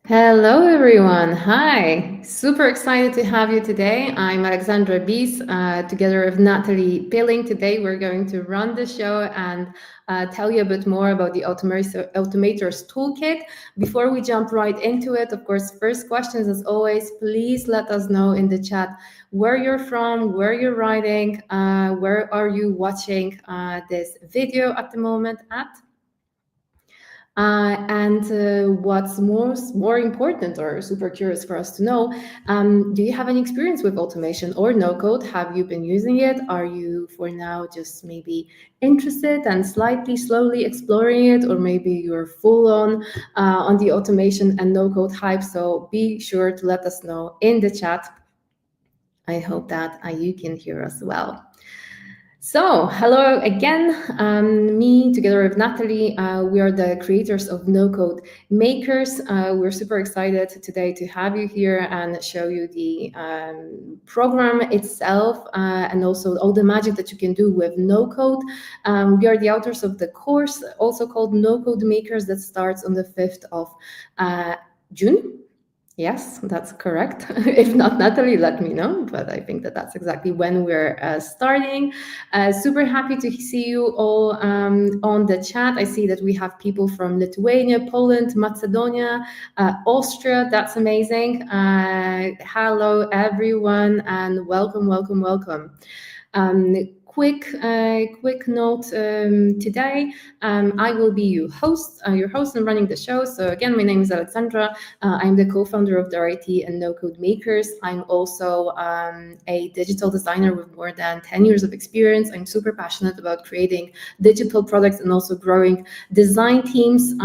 Hello, everyone. Hi. Super excited to have you today. I'm Alexandra Bies, together with Natalie Pilling. Today, we're going to run the show and tell you a bit more about the Automator's Toolkit. Before we jump right into it, of course, first questions as always, please let us know in the chat where you're from, where you're writing, where are you watching this video at the moment at. And what's more important or super curious for us to know, do you have any experience with automation or no code? Have you been using it? Are you for now just maybe interested and slightly slowly exploring it, or maybe you're full on the automation and no code hype? So be sure to let us know in the chat. I hope that you can hear us well. So, hello again. Me, together with Natalie, we are the creators of NoCodeMakers. We're super excited today to have you here and show you the program itself and also all the magic that you can do with no code. We are the authors of the course, also called NoCodeMakers, that starts on the 5th of June. Yes, that's correct. If not, Natalie, let me know. But I think that that's exactly when we're starting. Super happy to see you all on the chat. I see that we have people from Lithuania, Poland, Macedonia, Austria. That's amazing. Hello, everyone, and welcome, welcome, welcome. Quick note today. I will be your host and running the show. So again, my name is Alexandra. I'm the co-founder of DRIT and NoCodeMakers. I'm also a digital designer with more than 10 years of experience. I'm super passionate about creating digital products and also growing design teams.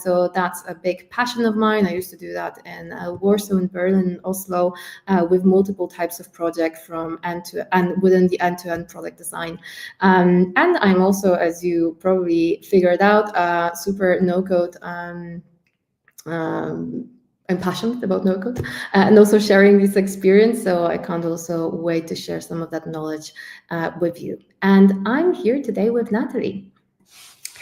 So that's a big passion of mine. I used to do that in Warsaw, in Berlin, Oslo, with multiple types of projects from end-to-end within the end-to-end product design. And I'm also, as you probably figured out, super no-code. I'm passionate about no-code and also sharing this experience. So I can't also wait to share some of that knowledge with you. And I'm here today with Natalie.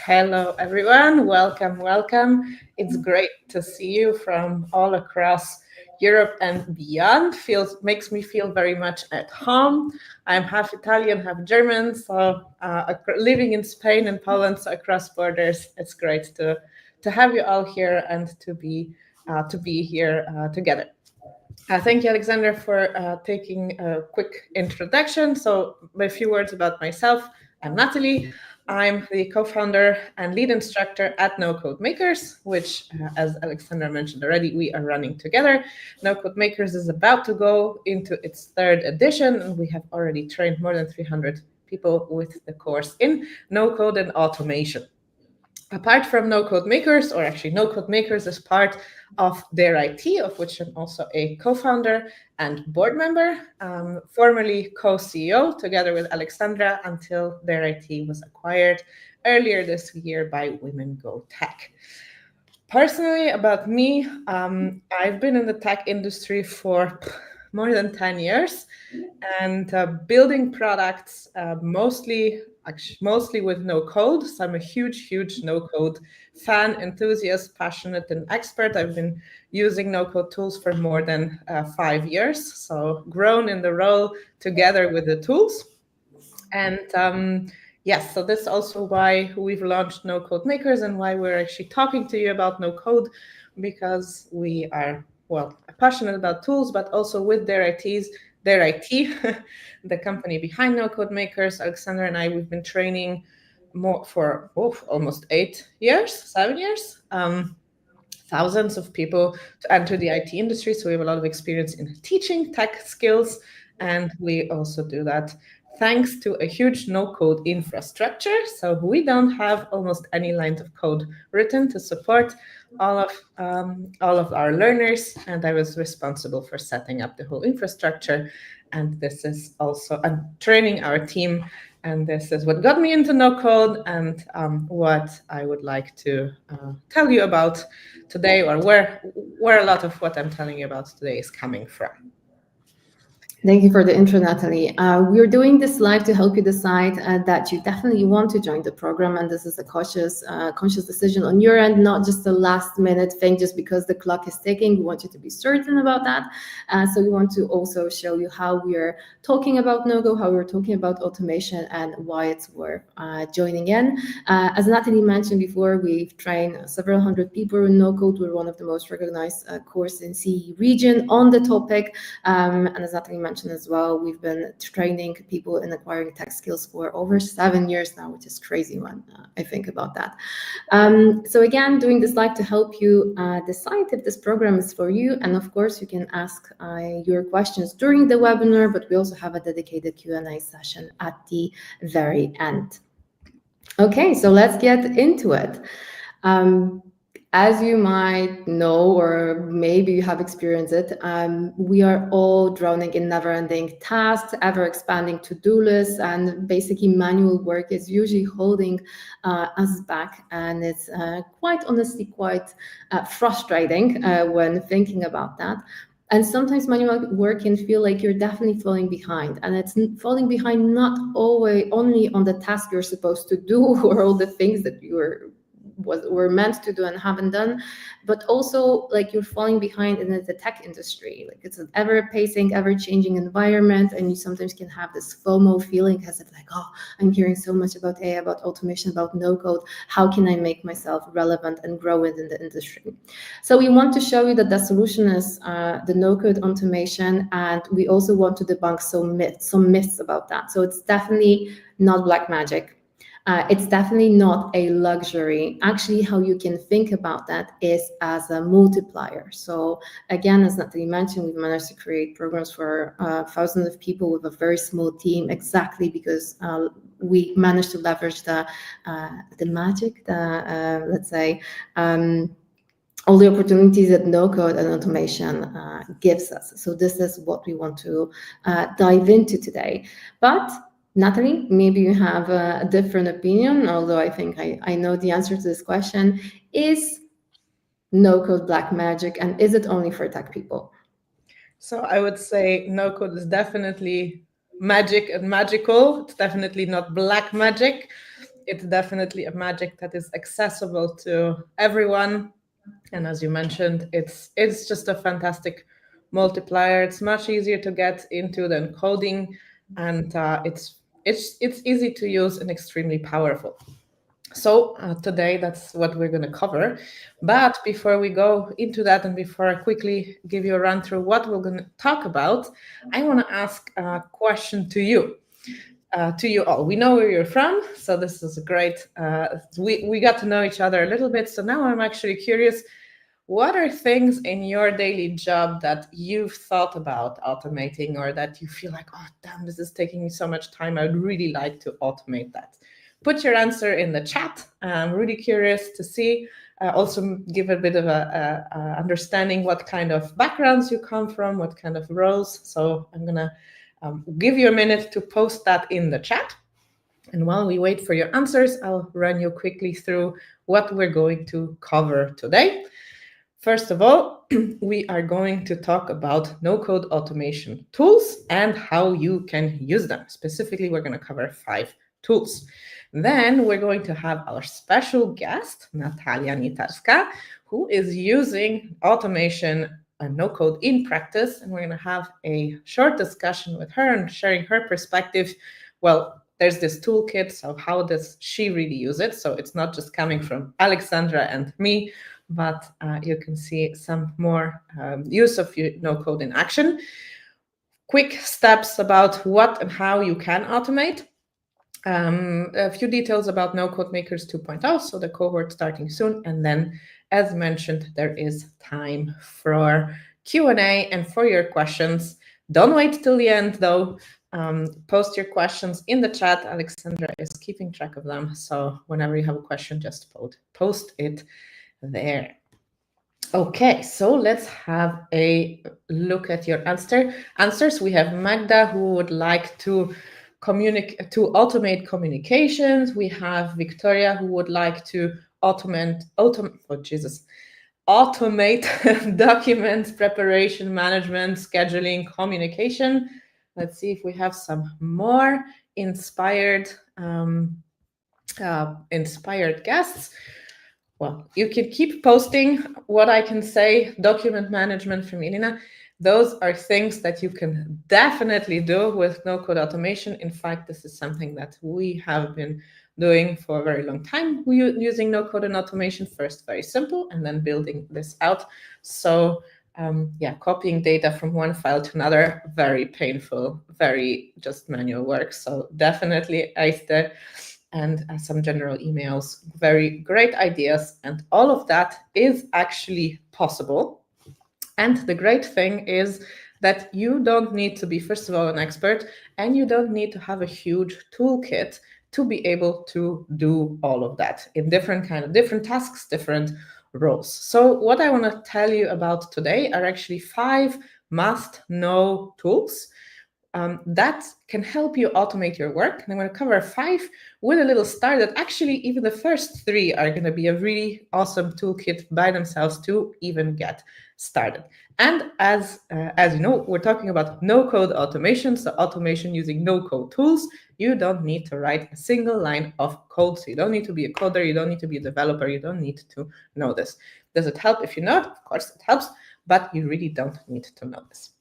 Hello, everyone. Welcome, welcome. It's great to see you from all across Europe and beyond. Makes me feel very much at home. I'm half Italian, half German, so living in Spain and Poland, so across borders. It's great to have you all here and to be here together. Thank you, Alexander, for taking a quick introduction. So a few words about myself. I'm Natalie. I'm the co-founder and lead instructor at NoCodeMakers, which, as Alexandra mentioned already, we are running together. NoCodeMakers is about to go into its 3rd edition, and we have already trained more than 300 people with the course in no-code and automation. Apart from NoCodeMakers, or actually NoCodeMakers is part of DRIT, of which I'm also a co-founder and board member, formerly co-CEO together with Alexandra until DRIT was acquired earlier this year by Women Go Tech. Personally, about me, I've been in the tech industry for more than 10 years and building products mostly with no code. So I'm a huge no code fan, enthusiast, passionate, and expert. I've been using no code tools for more than 5 years. So grown in the role together with the tools. And yes, so that's also why we've launched NoCodeMakers and why we're actually talking to you about no code, because we are, well, passionate about tools, but also with DRIT, the company behind NoCodeMakers. Alexander and I, we've been training for almost 7 years, thousands of people to enter the IT industry. So we have a lot of experience in teaching tech skills, and we also do that thanks to a huge no-code infrastructure. So we don't have almost any lines of code written to support all of our learners, and I was responsible for setting up the whole infrastructure. And this is also training our team. And this is what got me into no-code and what I would like to tell you about today, or where a lot of what I'm telling you about today is coming from. Thank you for the intro, Natalie. We're doing this live to help you decide that you definitely want to join the program, and this is a conscious decision on your end, not just a last-minute thing just because the clock is ticking. We want you to be certain about that. So we want to also show you how we're talking about no-go, how we're talking about automation, and why it's worth joining in. As Natalie mentioned before, we've trained several hundred people in no-code. We're one of the most recognized course in CE region on the topic. And as Natalie mentioned as well, we've been training people in acquiring tech skills for over 7 years now, which is crazy when I think about that. So again, doing this live to help you decide if this program is for you. And of course, you can ask your questions during the webinar, but we also have a dedicated Q&A session at the very end. Okay, so let's get into it. As you might know, or maybe you have experienced it, we are all drowning in never-ending tasks, ever-expanding to-do lists, and basically manual work is usually holding us back. And it's quite honestly quite frustrating when thinking about that. And sometimes manual work can feel like you're definitely falling behind. And it's falling behind not always only on the task you're supposed to do or all the things that were meant to do and haven't done, but also like you're falling behind in the tech industry. Like it's an ever-pacing, ever-changing environment, and you sometimes can have this FOMO feeling as if like, oh, I'm hearing so much about AI, about automation, about no-code. How can I make myself relevant and grow within the industry? So we want to show you that the solution is the no-code automation, and we also want to debunk some myths about that. So it's definitely not black magic. It's definitely not a luxury. Actually, how you can think about that is as a multiplier. So again, as Natalie mentioned, we've managed to create programs for thousands of people with a very small team, exactly because we managed to leverage the magic, let's say, all the opportunities that no-code and automation gives us. So this is what we want to dive into today. But Natalie, maybe you have a different opinion, although I think I know the answer to this question. Is no-code black magic, and is it only for tech people? So I would say no-code is definitely magic and magical. It's definitely not black magic. It's definitely a magic that is accessible to everyone. And as you mentioned, it's just a fantastic multiplier. It's much easier to get into than coding, and it's easy to use and extremely powerful. So today, that's what we're going to cover. But before we go into that, and before I quickly give you a run through what we're going to talk about, I want to ask a question to you. To you all. We know where you're from, so this is great. We got to know each other a little bit, so now I'm actually curious, what are things in your daily job that you've thought about automating, or that you feel like, oh, damn, this is taking me so much time, I'd really like to automate that? Put your answer in the chat. I'm really curious to see. Also give a bit of a understanding what kind of backgrounds you come from, what kind of roles. So I'm going to give you a minute to post that in the chat. And while we wait for your answers, I'll run you quickly through what we're going to cover today. First of all, we are going to talk about no-code automation tools and how you can use them. Specifically, we're going to cover 5 tools. Then we're going to have our special guest, Natalia Nitarska, who is using automation and no-code in practice, and we're going to have a short discussion with her and sharing her perspective. Well, there's this toolkit, so how does she really use it? So it's not just coming from Alexandra and me, but you can see some more use of no-code in action. Quick steps about what and how you can automate. A few details about NoCodeMakers 2.0, so the cohort starting soon. And then, as mentioned, there is time for Q&A and for your questions. Don't wait till the end, though. Post your questions in the chat. Alexandra is keeping track of them. So whenever you have a question, just post it there. Okay, so let's have a look at your answers. We have Magda, who would like to automate communications. We have Victoria, who would like to automate documents, preparation, management, scheduling, communication. Let's see if we have some more inspired inspired guests. Well, you can keep posting. What I can say, document management from Irina, those are things that you can definitely do with no-code automation. In fact, this is something that we have been doing for a very long time. We're using no-code and automation, first very simple, and then building this out. So yeah, copying data from one file to another, very painful, very just manual work. So definitely Eiste and some general emails, very great ideas. And all of that is actually possible. And the great thing is that you don't need to be, first of all, an expert, and you don't need to have a huge toolkit to be able to do all of that in different tasks, different roles. So what I want to tell you about today are actually 5 must-know tools that can help you automate your work. And I'm going to cover 5 with a little star that actually even the first 3 are going to be a really awesome toolkit by themselves to even get started. And as you know, we're talking about no-code automation, so automation using no-code tools. You don't need to write a single line of code. So you don't need to be a coder, you don't need to be a developer, you don't need to know this. Does it help if you know it? Of course it helps, but you really don't need to know this.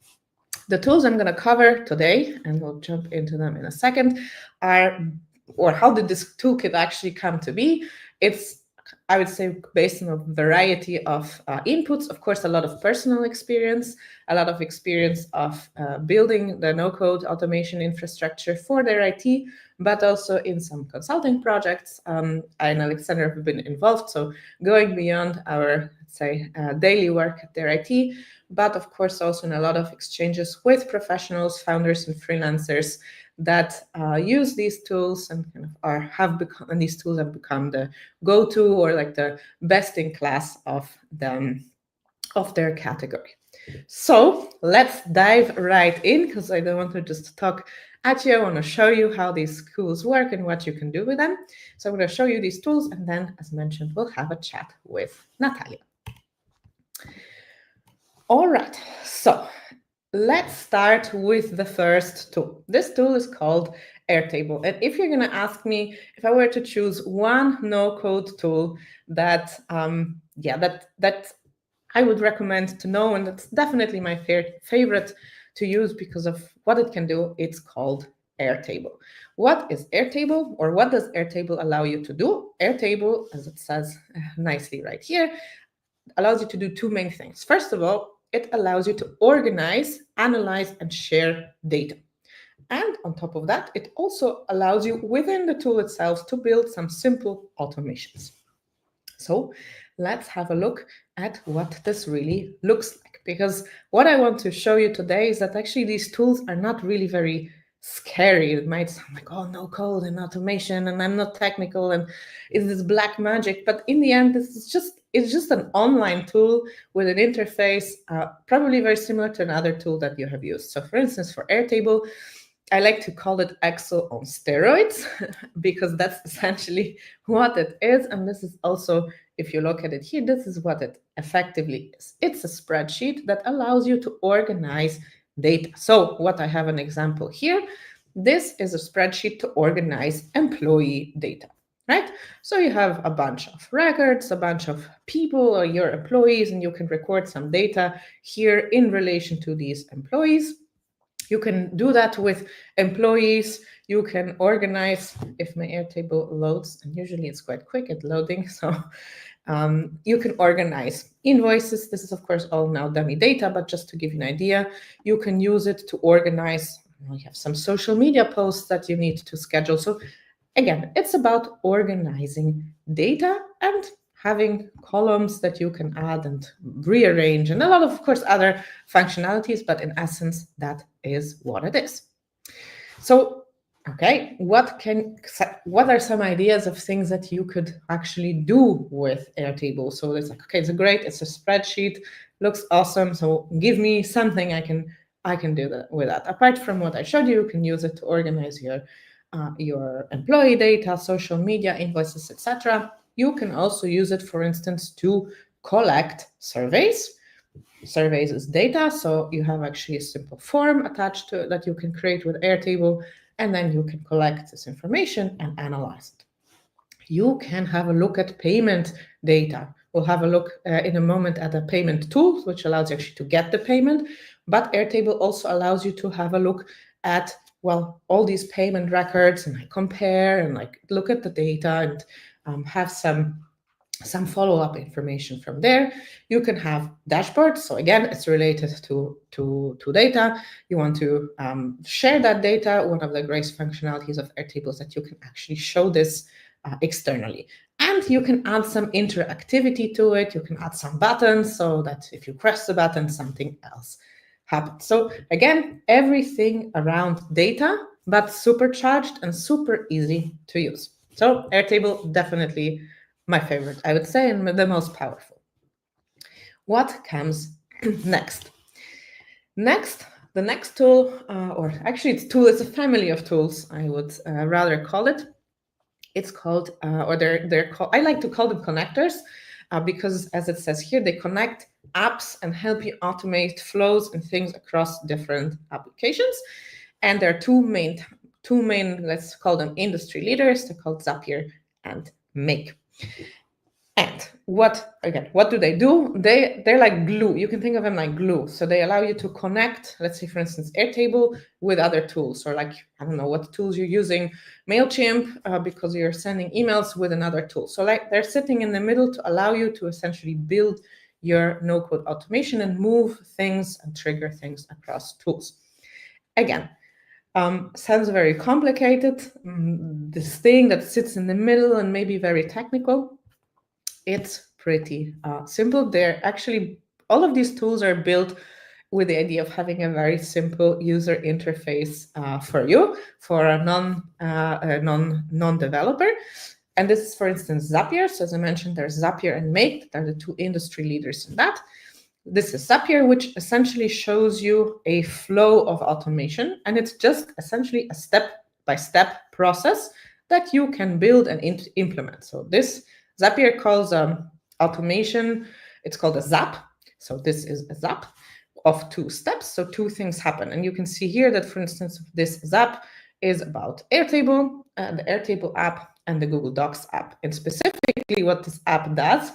The tools I'm going to cover today, and we'll jump into them in a second, are, or how did this toolkit actually come to be? It's, I would say, based on a variety of inputs. Of course, a lot of personal experience, a lot of experience of building the no-code automation infrastructure for their IT, but also in some consulting projects. I and Alexander have been involved, so going beyond our, let's say, daily work at their IT, but of course also in a lot of exchanges with professionals, founders, and freelancers that use these tools and kind of have become, and these tools have become the go-to or like the best in class of them, of their category. So let's dive right in, because I don't want to just talk at you. I want to show you how these tools work and what you can do with them. So I'm going to show you these tools, and then, as mentioned, we'll have a chat with Natalia. All right, so let's start with the first tool. This tool is called Airtable. And if you're going to ask me if I were to choose one no-code tool that, that I would recommend to know, and that's definitely my favorite to use because of what it can do, it's called Airtable. What is Airtable, or what does Airtable allow you to do? Airtable, as it says nicely right here, allows you to do 2 main things. First of all, it allows you to organize, analyze, and share data. And on top of that, it also allows you within the tool itself to build some simple automations. So let's have a look at what this really looks like, because what I want to show you today is that actually these tools are not really very scary. It might sound like, oh, no code and automation, and I'm not technical, and is this black magic? But in the end, this is just an online tool with an interface, probably very similar to another tool that you have used. So for instance, for Airtable, I like to call it Excel on steroids, because that's essentially what it is. And this is also, if you look at it here, this is what it effectively is. It's a spreadsheet that allows you to organize data. So what I have an example here, this is a spreadsheet to organize employee data, right? So you have a bunch of records, a bunch of people or your employees, and you can record some data here in relation to these employees. You can do that with employees. You can organize, if my Airtable loads, and usually it's quite quick at loading, so you can organize invoices. This is, of course, all now dummy data, but just to give you an idea, you can use it to organize, you have some social media posts that you need to schedule. So again, it's about organizing data and having columns that you can add and rearrange, and a lot of course, other functionalities, but in essence, that is what it is. So, okay, what are some ideas of things that you could actually do with Airtable? So it's like, okay, it's a spreadsheet, looks awesome. So give me something I can do that with that. Apart from what I showed you, you can use it to organize your employee data, social media, invoices, etc. You can also use it, for instance, to collect surveys. surveys is data, so you have actually a simple form attached to it that you can create with Airtable, and then you can collect this information and analyze it. You can have a look at payment data. We'll have a look in a moment at a payment tool, which allows you actually to get the payment, but Airtable also allows you to have a look at, well, all these payment records and compare and look at the data and have some follow-up information from there. You can have dashboards. So again, it's related to data. You want to share that data. One of the great functionalities of Airtable is that you can actually show this externally. And you can add some interactivity to it. You can add some buttons so that if you press the button, something else happens. So again, everything around data, but supercharged and super easy to use. So Airtable, definitely my favorite, I would say, and the most powerful. What comes next? The next tool, or actually it's a family of tools, I would rather call it. It's called, they're called, I like to call them connectors, because as it says here, they connect apps and help you automate flows and things across different applications. And there are two main, let's call them industry leaders. They're called Zapier and Make. And what do they do? They're like glue. You can think of them like glue. So they allow you to connect, let's say, for instance, Airtable with other tools, or I don't know what tools you're using, MailChimp, because you're sending emails with another tool. So they're sitting in the middle to allow you to essentially build your no-code automation and move things and trigger things across tools. Again, sounds very complicated. This thing that sits in the middle and maybe very technical. It's pretty simple. They're actually, all of these tools are built with the idea of having a very simple user interface for you, for a non-developer. And this is, for instance, Zapier. So as I mentioned, there's Zapier and Make. They're the two industry leaders in that. This is Zapier, which essentially shows you a flow of automation. And it's just essentially a step-by-step process that you can build and implement. So this Zapier calls automation, it's called a zap. So this is a zap of 2 steps. So 2 things happen. And you can see here that, for instance, this zap is about Airtable, the Airtable app, and the Google Docs app. And specifically what this app does,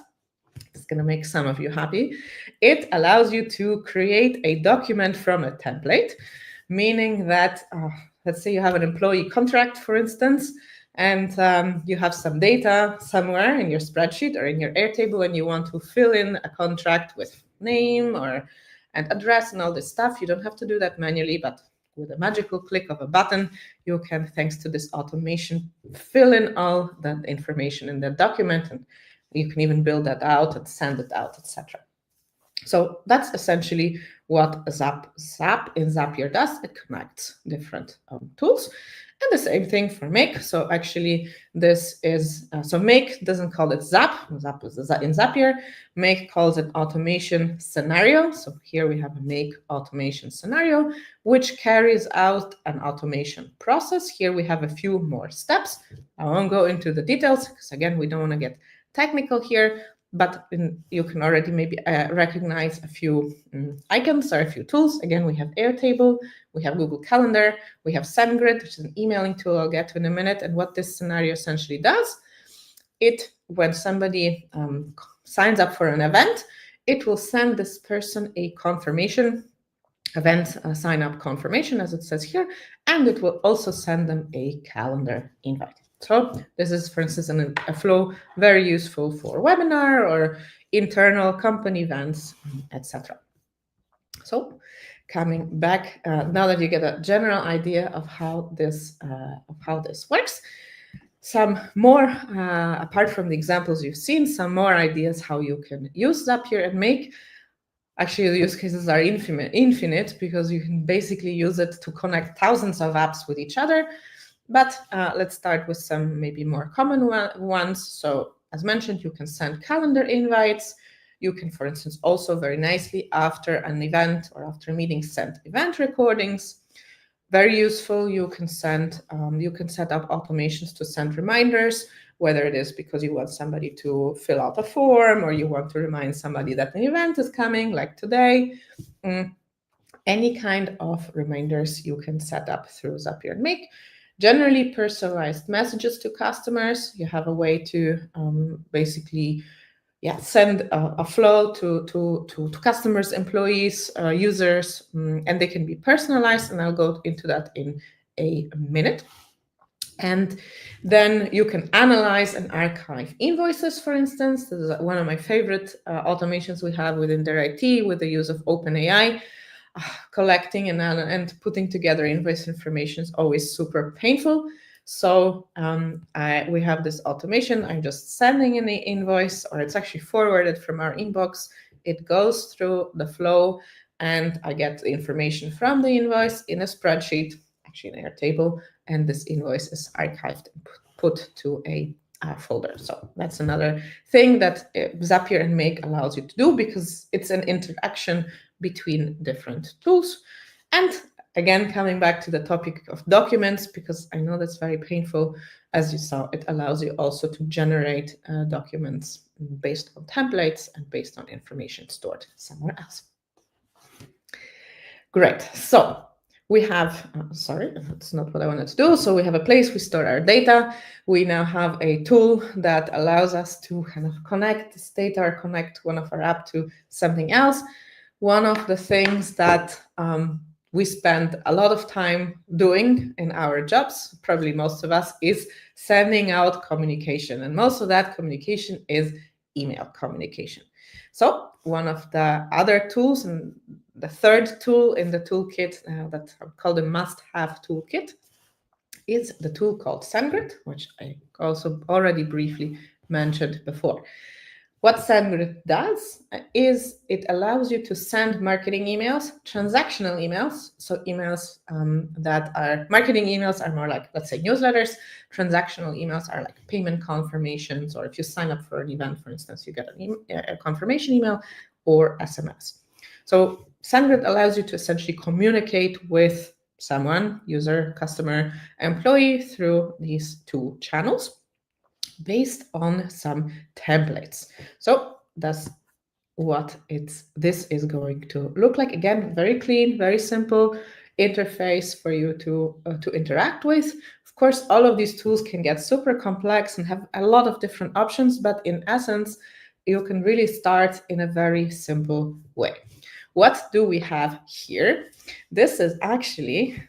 it's going to make some of you happy. It allows you to create a document from a template, meaning that, let's say you have an employee contract, for instance, and you have some data somewhere in your spreadsheet or in your Airtable, and you want to fill in a contract with name and address and all this stuff. You don't have to do that manually, but with a magical click of a button, you can, thanks to this automation, fill in all that information in the document, and you can even build that out and send it out, etc. So that's essentially what Zap in Zapier does. It connects different tools. And the same thing for Make. So actually this is, so Make doesn't call it Zap. Zap is in Zapier. Make calls it automation scenario. So here we have a Make automation scenario, which carries out an automation process. Here we have a few more steps. I won't go into the details because again, we don't want to get technical here, but you can already maybe recognize a few icons or a few tools. Again, we have Airtable, we have Google Calendar, we have SendGrid, which is an emailing tool I'll get to in a minute. And what this scenario essentially does, when somebody signs up for an event, it will send this person a confirmation, event sign up confirmation, as it says here, and it will also send them a calendar invite. So this is, for instance, a flow very useful for webinar or internal company events, etc. So coming back, now that you get a general idea of how this works, some more, apart from the examples you've seen, some more ideas how you can use Zapier and Make. Actually, the use cases are infinite because you can basically use it to connect thousands of apps with each other. But let's start with some maybe more common ones. So as mentioned, you can send calendar invites. You can, for instance, also very nicely after an event or after a meeting, send event recordings. Very useful. You can set up automations to send reminders whether it is because you want somebody to fill out a form or you want to remind somebody that an event is coming, like today. Any kind of reminders you can set up through Zapier and Make. Generally personalized messages to customers. You have a way to basically send a flow to customers, employees, users, and they can be personalized, and I'll go into that in a minute. And then you can analyze and archive invoices, for instance. This is one of my favorite automations we have within their IT with the use of OpenAI. Collecting and putting together invoice information is always super painful. So we have this automation. I'm just sending an invoice, or it's actually forwarded from our inbox. It goes through the flow, and I get the information from the invoice in a spreadsheet, actually in Airtable, and this invoice is archived and put to a folder. So that's another thing that Zapier and Make allows you to do, because it's an interaction between different tools. And again, coming back to the topic of documents, because I know that's very painful, as you saw, it allows you also to generate documents based on templates and based on information stored somewhere else. Great. So we have, sorry, that's not what I wanted to do. So we have a place we store our data. We now have a tool that allows us to kind of connect this data or connect one of our apps to something else. One of the things that we spend a lot of time doing in our jobs, probably most of us, is sending out communication. And most of that communication is email communication. So one of the other tools, and the third tool in the toolkit that I call the must-have toolkit, is the tool called SendGrid, which I also already briefly mentioned before. What SendGrid does is it allows you to send marketing emails, transactional emails. So emails that are marketing emails are more like, let's say, newsletters. Transactional emails are like payment confirmations, or if you sign up for an event, for instance, you get a confirmation email or SMS. So SendGrid allows you to essentially communicate with someone, user, customer, employee, through these two channels, based on some templates. So that's what this is going to look like. Again, very clean, very simple interface for you to interact with. Of course, all of these tools can get super complex and have a lot of different options, but in essence, you can really start in a very simple way. What do we have here? This is actually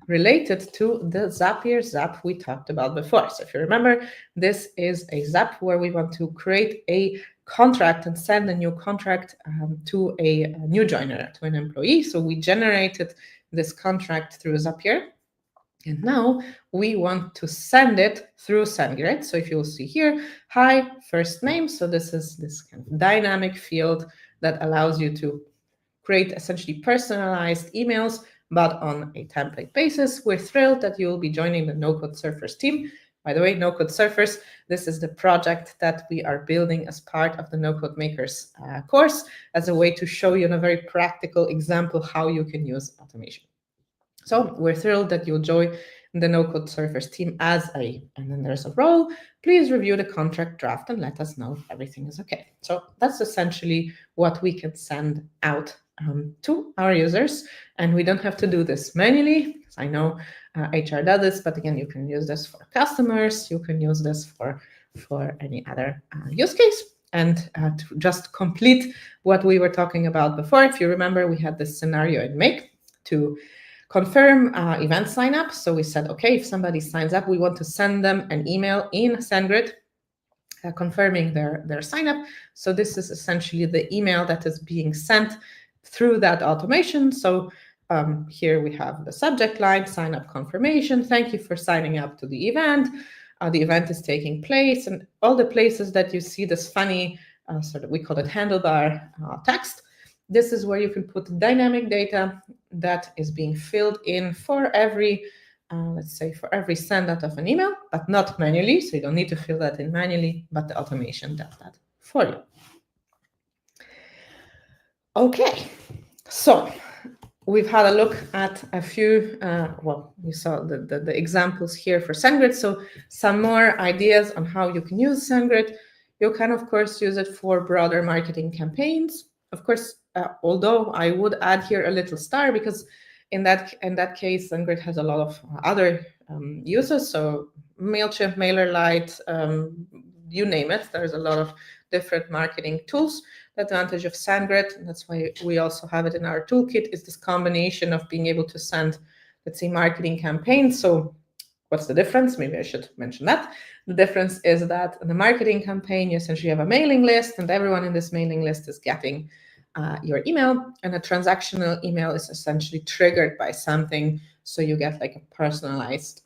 related to the Zapier Zap we talked about before. So if you remember, this is a Zap where we want to create a contract and send a new contract to a new joiner, to an employee. So we generated this contract through Zapier, and now we want to send it through SendGrid. So if you'll see here, hi, first name. So this is this kind of dynamic field that allows you to create essentially personalized emails, but on a template basis. We're thrilled that you will be joining the NoCodeSurfers team. By the way, NoCodeSurfers, this is the project that we are building as part of the NoCodeMakers course, as a way to show you in a very practical example how you can use automation. So we're thrilled that you'll join the NoCodeSurfers team as and then there's a role. Please review the contract draft and let us know if everything is okay. So that's essentially what we can send out to our users, and we don't have to do this manually. I know HR does this, but again, you can use this for customers, you can use this for any other use case. And to just complete what we were talking about before, if you remember, we had this scenario in Make to confirm event sign up. So we said, okay, if somebody signs up, we want to send them an email in SendGrid confirming their sign up. So this is essentially the email that is being sent through that automation. So here we have the subject line, sign up confirmation. Thank you for signing up to the event. The event is taking place, and all the places that you see this funny, sort of, we call it handlebar text. This is where you can put dynamic data that is being filled in for every, let's say, for every send out of an email, but not manually. So you don't need to fill that in manually, but the automation does that for you. Okay, so we've had a look at a few, well, you saw the examples here for SendGrid, so some more ideas on how you can use SendGrid. You can, of course, use it for broader marketing campaigns. Of course, although I would add here a little star, because in that case, SendGrid has a lot of other uses, so MailChimp, MailerLite, you name it, there's a lot of different marketing tools. The advantage of SendGrid, and that's why we also have it in our toolkit, is this combination of being able to send, let's say, marketing campaigns. So what's the difference? Maybe I should mention that. The difference is that in the marketing campaign, you essentially have a mailing list, and everyone in this mailing list is getting your email, and a transactional email is essentially triggered by something. So you get like a personalized,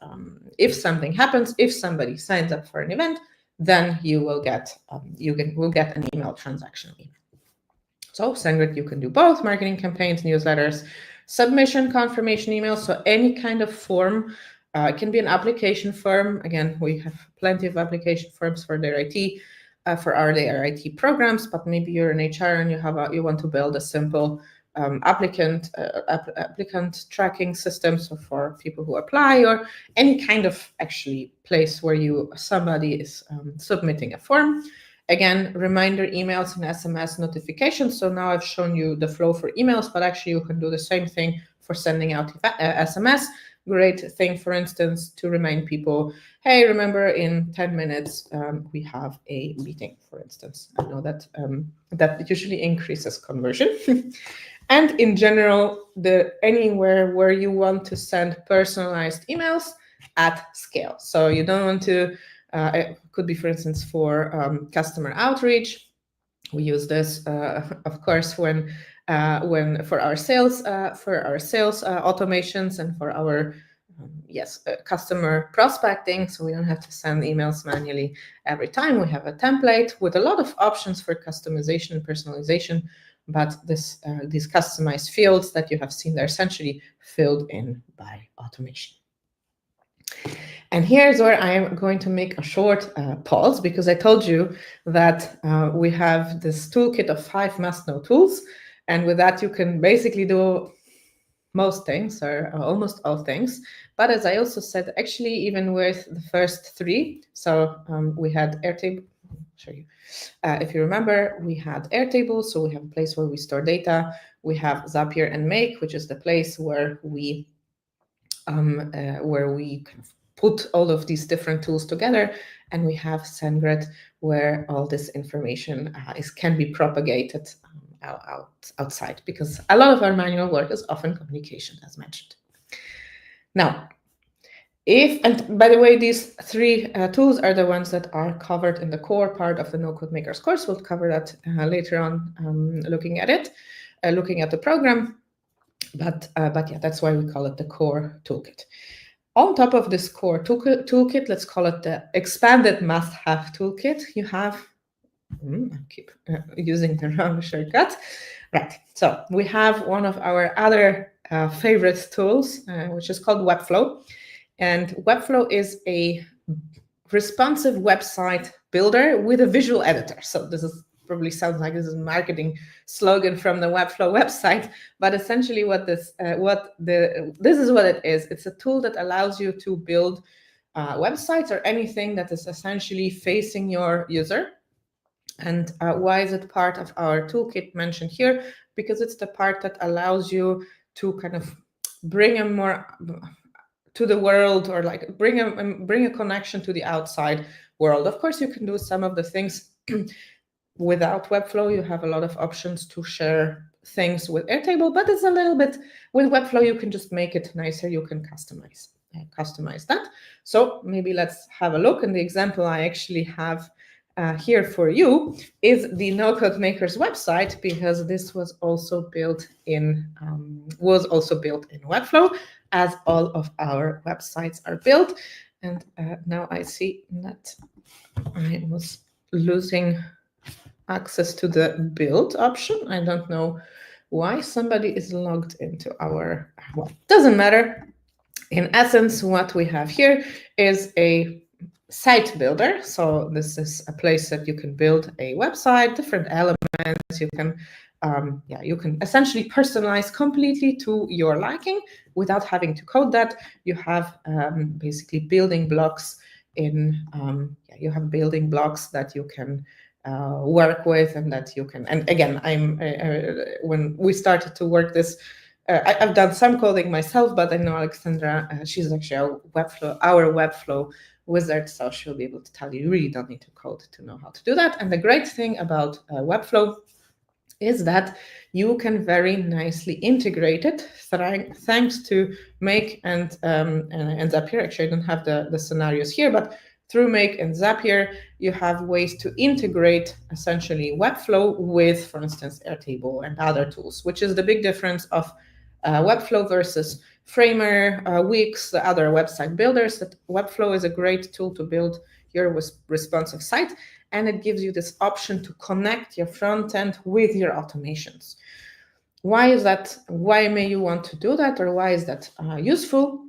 if something happens, if somebody signs up for an event, then you will get an email, transactional email. So SendGrid, you can do both marketing campaigns, newsletters, submission confirmation emails. So any kind of form. It can be an application form. Again, we have plenty of application forms for their IT, for their IT programs. But maybe you're in HR and you want to build a simple applicant tracking system, so for people who apply, or any kind of actually place where somebody is submitting a form. Again, reminder emails and SMS notifications. So now I've shown you the flow for emails, but actually you can do the same thing for sending out SMS. Great thing, for instance, to remind people, hey, remember in 10 minutes we have a meeting, for instance. I know that that usually increases conversion. And in general, anywhere where you want to send personalized emails at scale. So you don't want to, it could be, for instance, for customer outreach. We use this, of course, when for our sales automations and for our customer prospecting. So we don't have to send emails manually every time. We have a template with a lot of options for customization and personalization. But these customized fields that you have seen, they're essentially filled in by automation. And here's where I am going to make a short pause, because I told you that we have this toolkit of 5 must-know tools. And with that, you can basically do most things, or almost all things. But as I also said, actually, even with the first 3, so we had Airtable. I'll show you. If you remember, we had Airtable, so we have a place where we store data. We have Zapier and Make, which is the place where we kind of put all of these different tools together, and we have SendGrid, where all this information can be propagated outside, because a lot of our manual work is often communication, as mentioned. Now, and by the way, these 3 tools are the ones that are covered in the core part of the NoCodeMakers course. We'll cover that later on, looking at the program. But yeah, that's why we call it the core toolkit. On top of this core toolkit, let's call it the expanded must-have toolkit. You have, I keep using the wrong shortcut. Right, so we have one of our other favorite tools, which is called Webflow. And Webflow is a responsive website builder with a visual editor. So this is probably sounds like this is a marketing slogan from the Webflow website, but essentially this is what it is. It's a tool that allows you to build websites or anything that is essentially facing your user. And why is it part of our toolkit mentioned here? Because it's the part that allows you to kind of bring a more to the world, or like bring a connection to the outside world. Of course, you can do some of the things without Webflow. You have a lot of options to share things with Airtable, but it's a little bit, with Webflow, you can just make it nicer. You can customize that. So maybe let's have a look. And the example I actually have here for you is the NoCodeMakers website, because this was also built in Webflow, as all of our websites are built. And now I see that I was losing access to the build option. I don't know why. Somebody is logged into our, well, doesn't matter. In essence, what we have here is a site builder. So this is a place that you can build a website, different elements. You can you can essentially personalize completely to your liking without having to code that. You have basically building blocks you have building blocks that you can work with, and that you can. And again, when we started to work this, I've done some coding myself, but I know Alexandra, she's actually our Webflow wizard, so she'll be able to tell you really don't need to code to know how to do that. And the great thing about Webflow is that you can very nicely integrate it thanks to Make and Zapier. Actually, I don't have the scenarios here, but through Make and Zapier, you have ways to integrate essentially Webflow with, for instance, Airtable and other tools, which is the big difference of Webflow versus Framer, Wix, the other website builders. That Webflow is a great tool to build your responsive site, and it gives you this option to connect your front end with your automations. Why is that? Why may you want to do that, or why is that useful?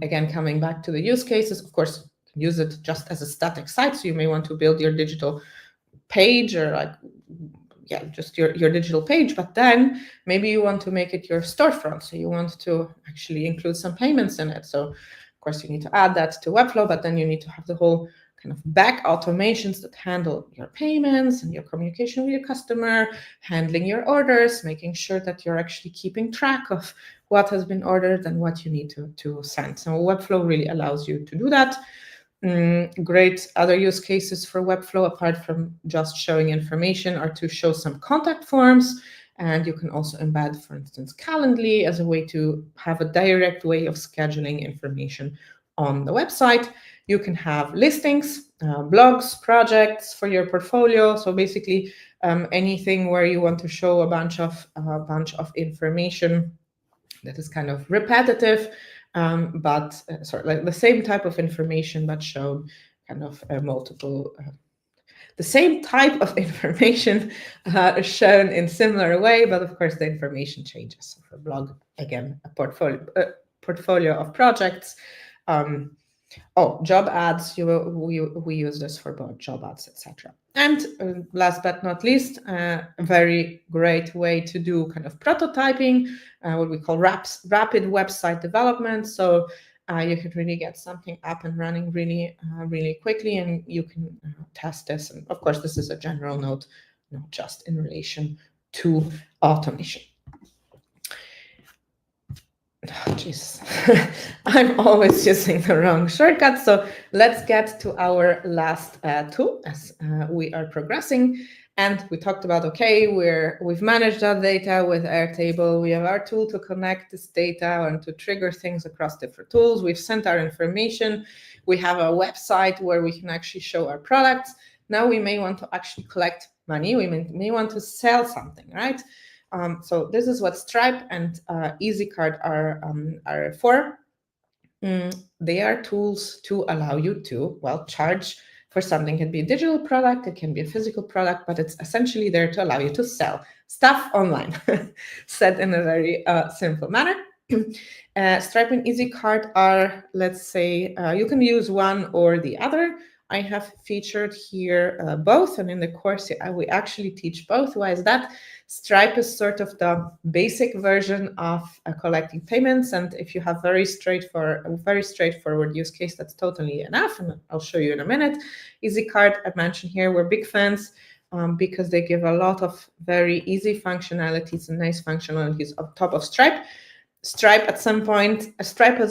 Again, coming back to the use cases, of course, use it just as a static site. So you may want to build your digital page, or just your digital page, but then maybe you want to make it your storefront. So you want to actually include some payments in it. So of course you need to add that to Webflow, but then you need to have the whole kind of back automations that handle your payments and your communication with your customer, handling your orders, making sure that you're actually keeping track of what has been ordered and what you need to send. So Webflow really allows you to do that. Great other use cases for Webflow, apart from just showing information, are to show some contact forms. And you can also embed, for instance, Calendly as a way to have a direct way of scheduling information on the website. You can have listings, blogs, projects for your portfolio. So basically anything where you want to show a bunch of information that is kind of repetitive, but like the same type of information, but shown kind of multiple. The same type of information shown in similar way, but of course the information changes. So for blog, again, a portfolio of projects. Job ads, we use this for both job ads, etc. And last but not least, a very great way to do kind of prototyping, what we call rapid website development. So you can really get something up and running really quickly, and you can test this. And of course, this is a general note, not just in relation to automation. Oh, Jesus, I'm always using the wrong shortcut. So let's get to our last tool as we are progressing. And we talked about, okay, we've managed our data with Airtable. We have our tool to connect this data and to trigger things across different tools. We've sent our information. We have a website where we can actually show our products. Now we may want to actually collect money. We may want to sell something, right? So this is what Stripe and EasyCard are for. They are tools to allow you to, charge for something. It can be a digital product, it can be a physical product, but it's essentially there to allow you to sell stuff online, said in a very simple manner. Stripe and EasyCard are, let's say, you can use one or the other. I have featured here both, and in the course we actually teach both. Why is that? Stripe is sort of the basic version of collecting payments, and if you have a very straightforward use case, that's totally enough, and I'll show you in a minute. EasyCard, I mentioned here, we're big fans because they give a lot of very easy functionalities and nice functionalities on top of Stripe. Stripe has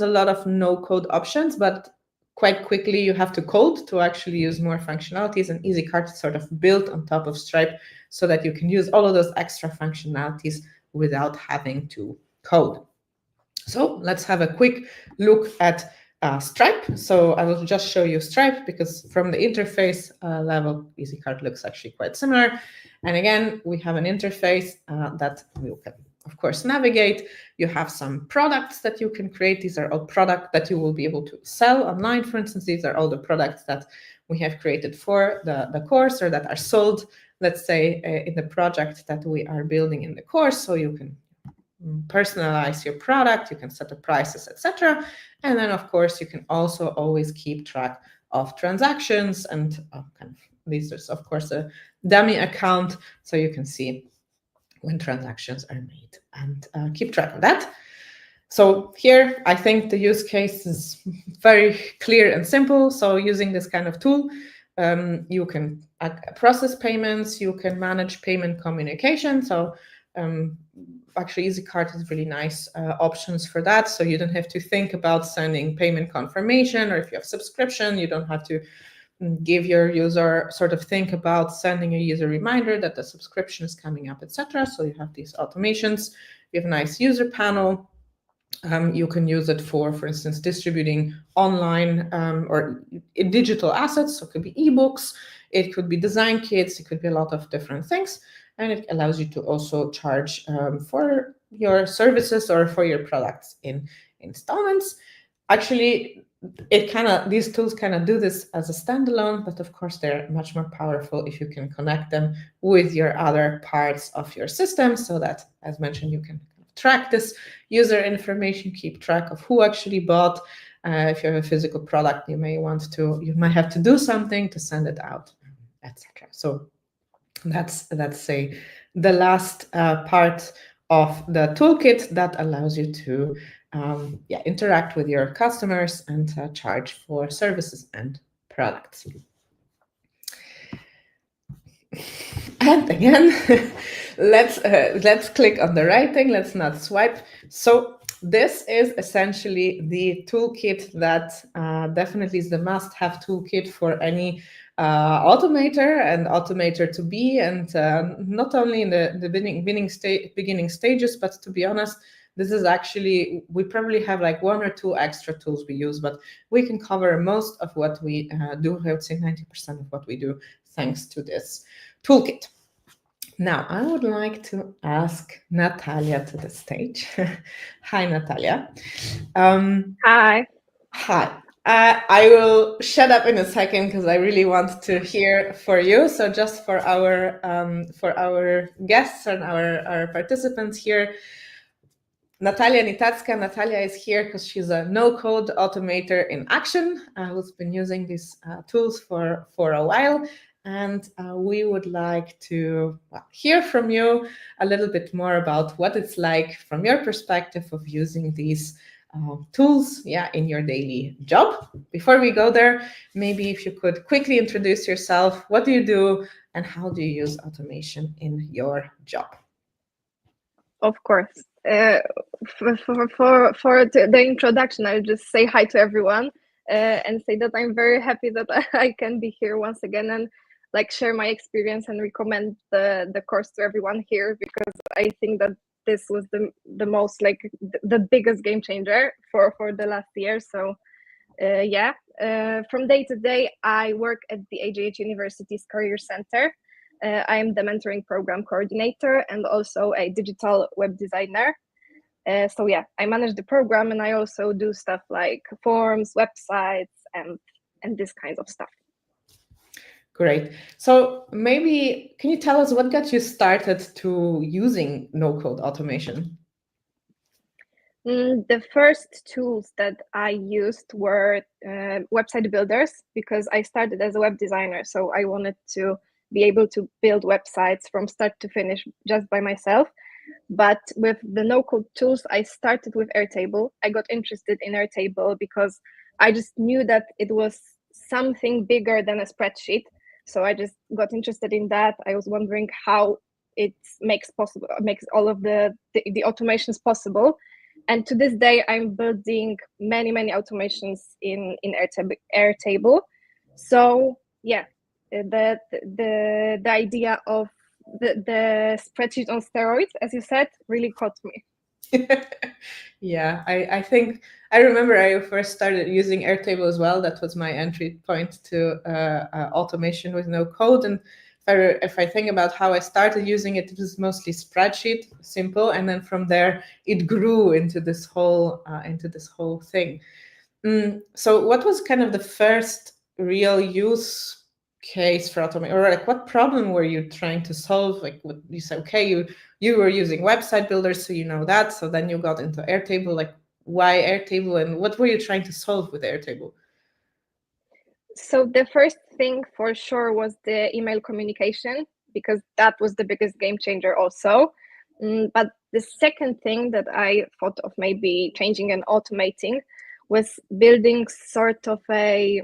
a lot of no-code options, but quite quickly you have to code to actually use more functionalities, and EasyCard is sort of built on top of Stripe so that you can use all of those extra functionalities without having to code. So let's have a quick look at Stripe. So I will just show you Stripe because from the interface level, EasyCard looks actually quite similar. And again, we have an interface that we can, of course, navigate. You have some products that you can create. These are all products that you will be able to sell online. For instance, these are all the products that we have created for the course or that are sold, let's say, in the project that we are building in the course. So you can personalize your product, you can set the prices, etc. And then, of course, you can also always keep track of transactions and this is, of course, a dummy account, so you can see when transactions are made, and keep track of that. So here, I think the use case is very clear and simple. So using this kind of tool, you can process payments, you can manage payment communication. So actually, EasyCart is really nice options for that. So you don't have to think about sending payment confirmation, or if you have subscription, you don't have to give your user sort of think about sending a user reminder that the subscription is coming up, etc. So you have these automations. You have a nice user panel. You can use it for instance, distributing online or digital assets. So it could be ebooks, it could be design kits, it could be a lot of different things. And it allows you to also charge for your services or for your products in installments. Actually, these tools kind of do this as a standalone, but of course they're much more powerful if you can connect them with your other parts of your system, so that, as mentioned, you can track this user information, keep track of who actually bought. If you have a physical product, you might have to do something to send it out, etc. So that's say the last part of the toolkit that allows you to interact with your customers and charge for services and products. And again, let's click on the right thing. Let's not swipe. So this is essentially the toolkit that definitely is the must-have toolkit for any automator and automator to be, and not only in the beginning stages, but to be honest, this is actually, we probably have like 1 or 2 extra tools we use, but we can cover most of what we do. I would say 90% of what we do thanks to this toolkit. Now, I would like to ask Natalia to the stage. Hi, Natalia. Hi. Hi. I will shut up in a second because I really want to hear for you. So just for our guests and our participants here, Natalia Nitarska. Natalia is here because she's a no-code automator in action who's been using these tools for a while. And we would like to hear from you a little bit more about what it's like from your perspective of using these tools in your daily job. Before we go there, maybe if you could quickly introduce yourself, what do you do and how do you use automation in your job? Of course. For the introduction, I'll just say hi to everyone and say that I'm very happy that I can be here once again and like share my experience and recommend the course to everyone here, because I think that this was the most like the biggest game changer for the last year. So from day to day, I work at the AJH University's Career Center. I am the mentoring program coordinator and also a digital web designer. I manage the program, and I also do stuff like forms, websites, and this kind of stuff. Great. So maybe can you tell us what got you started to using no-code automation? The first tools that I used were website builders, because I started as a web designer. So I wanted to be able to build websites from start to finish just by myself. But with the no-code tools, I started with Airtable. I got interested in Airtable because I just knew that it was something bigger than a spreadsheet. So I just got interested in that. I was wondering how it makes all of the automations possible. And to this day, I'm building many automations in Airtable. So yeah, the idea of the spreadsheet on steroids, as you said, really caught me. Yeah, I think I remember I first started using Airtable as well. That was my entry point to automation with no code. And if I think about how I started using it, it was mostly spreadsheet, simple, and then from there it grew into this whole thing. So, what was kind of the first real use case for automation, or like what problem were you trying to solve? Like, what you said, okay, you were using website builders, so you know that. So then you got into Airtable. Like, why Airtable, and what were you trying to solve with Airtable? So the first thing for sure was the email communication, because that was the biggest game changer also. But the second thing that I thought of maybe changing and automating was building sort of a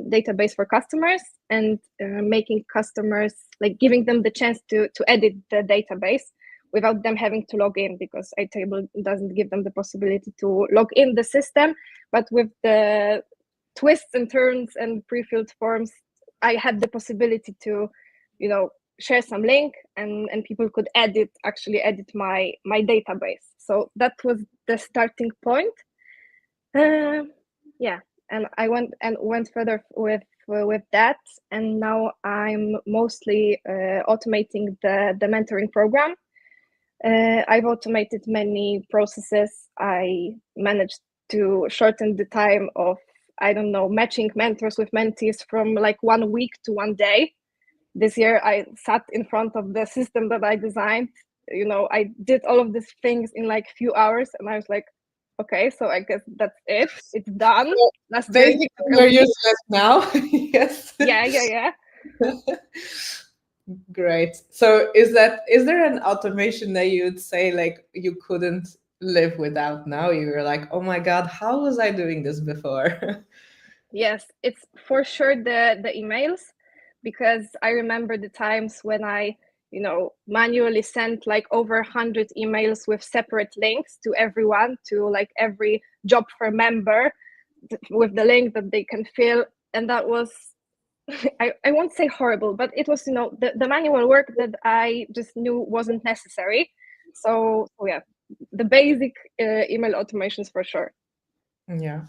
database for customers and making customers, like giving them the chance to edit the database without them having to log in, because Airtable doesn't give them the possibility to log in the system. But with the twists and turns and pre-filled forms, I had the possibility to, share some link, and people could actually edit my database. So that was the starting point. Yeah, and I went further with that, and now I'm mostly automating the mentoring program. I've automated many processes. I managed to shorten the time of, I don't know, matching mentors with mentees from like 1 week to 1 day. This year I sat in front of the system that I designed. I did all of these things in like few hours, and I was like, okay, so I guess that's it. It's done. So basically, you're useless now. Yes. Yeah. Great. So is there an automation that you would say like you couldn't live without now? You were like, oh my God, how was I doing this before? Yes, it's for sure the emails, because I remember the times when I, manually sent like over 100 emails with separate links to everyone, to like every job for member, with the link that they can fill. And that was, I won't say horrible, but it was, the manual work that I just knew wasn't necessary. So yeah, the basic email automations for sure. Yeah.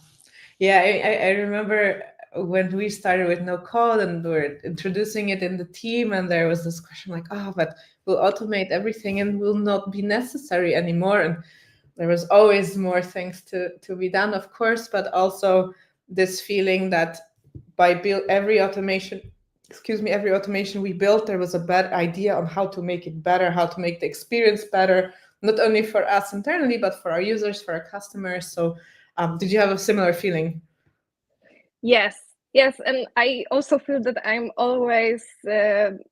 Yeah, I remember when we started with no code and we were introducing it in the team, and there was this question like, oh, but we'll automate everything and will not be necessary anymore. And there was always more things to be done, of course, but also this feeling that by every automation we built, there was a bad idea on how to make it better, how to make the experience better, not only for us internally, but for our users, for our customers. So did you have a similar feeling? Yes, and I also feel that I'm always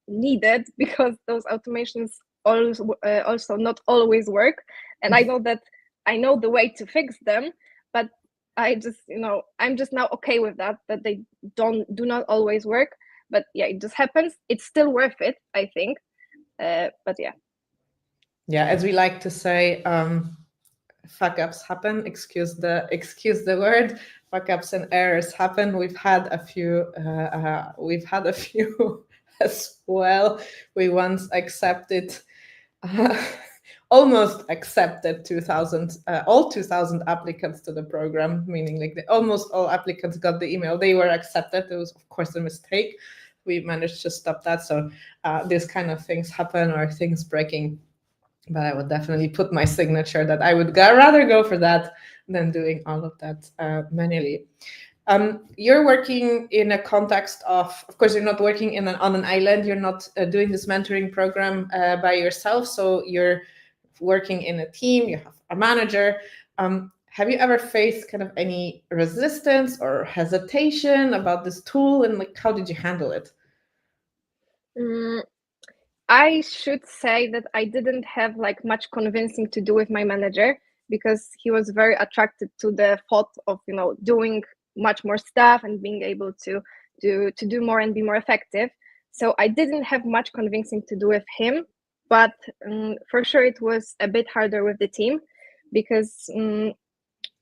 needed, because those automations also not always work, and I know that I know the way to fix them, but I just, I'm just now okay with that they do not always work. But yeah, it just happens. It's still worth it, I think. But yeah. Yeah, as we like to say, fuck ups happen. Excuse the word. Fuck ups and errors happen. We've had a few. As well. We once accepted. Almost accepted 2,000 all 2,000 applicants to the program, meaning like almost all applicants got the email. They were accepted. It was of course a mistake. We managed to stop that. So these kind of things happen, or things breaking. But I would definitely put my signature that I would rather go for that than doing all of that manually. You're working in a context of course, you're not working on an island. You're not doing this mentoring program by yourself. So you're working in a team. You have a manager. Have you ever faced kind of any resistance or hesitation about this tool, and like how did you handle it? I should say that I didn't have like much convincing to do with my manager, because he was very attracted to the thought of, doing much more stuff and being able to do more and be more effective. So I didn't have much convincing to do with him, but for sure it was a bit harder with the team, because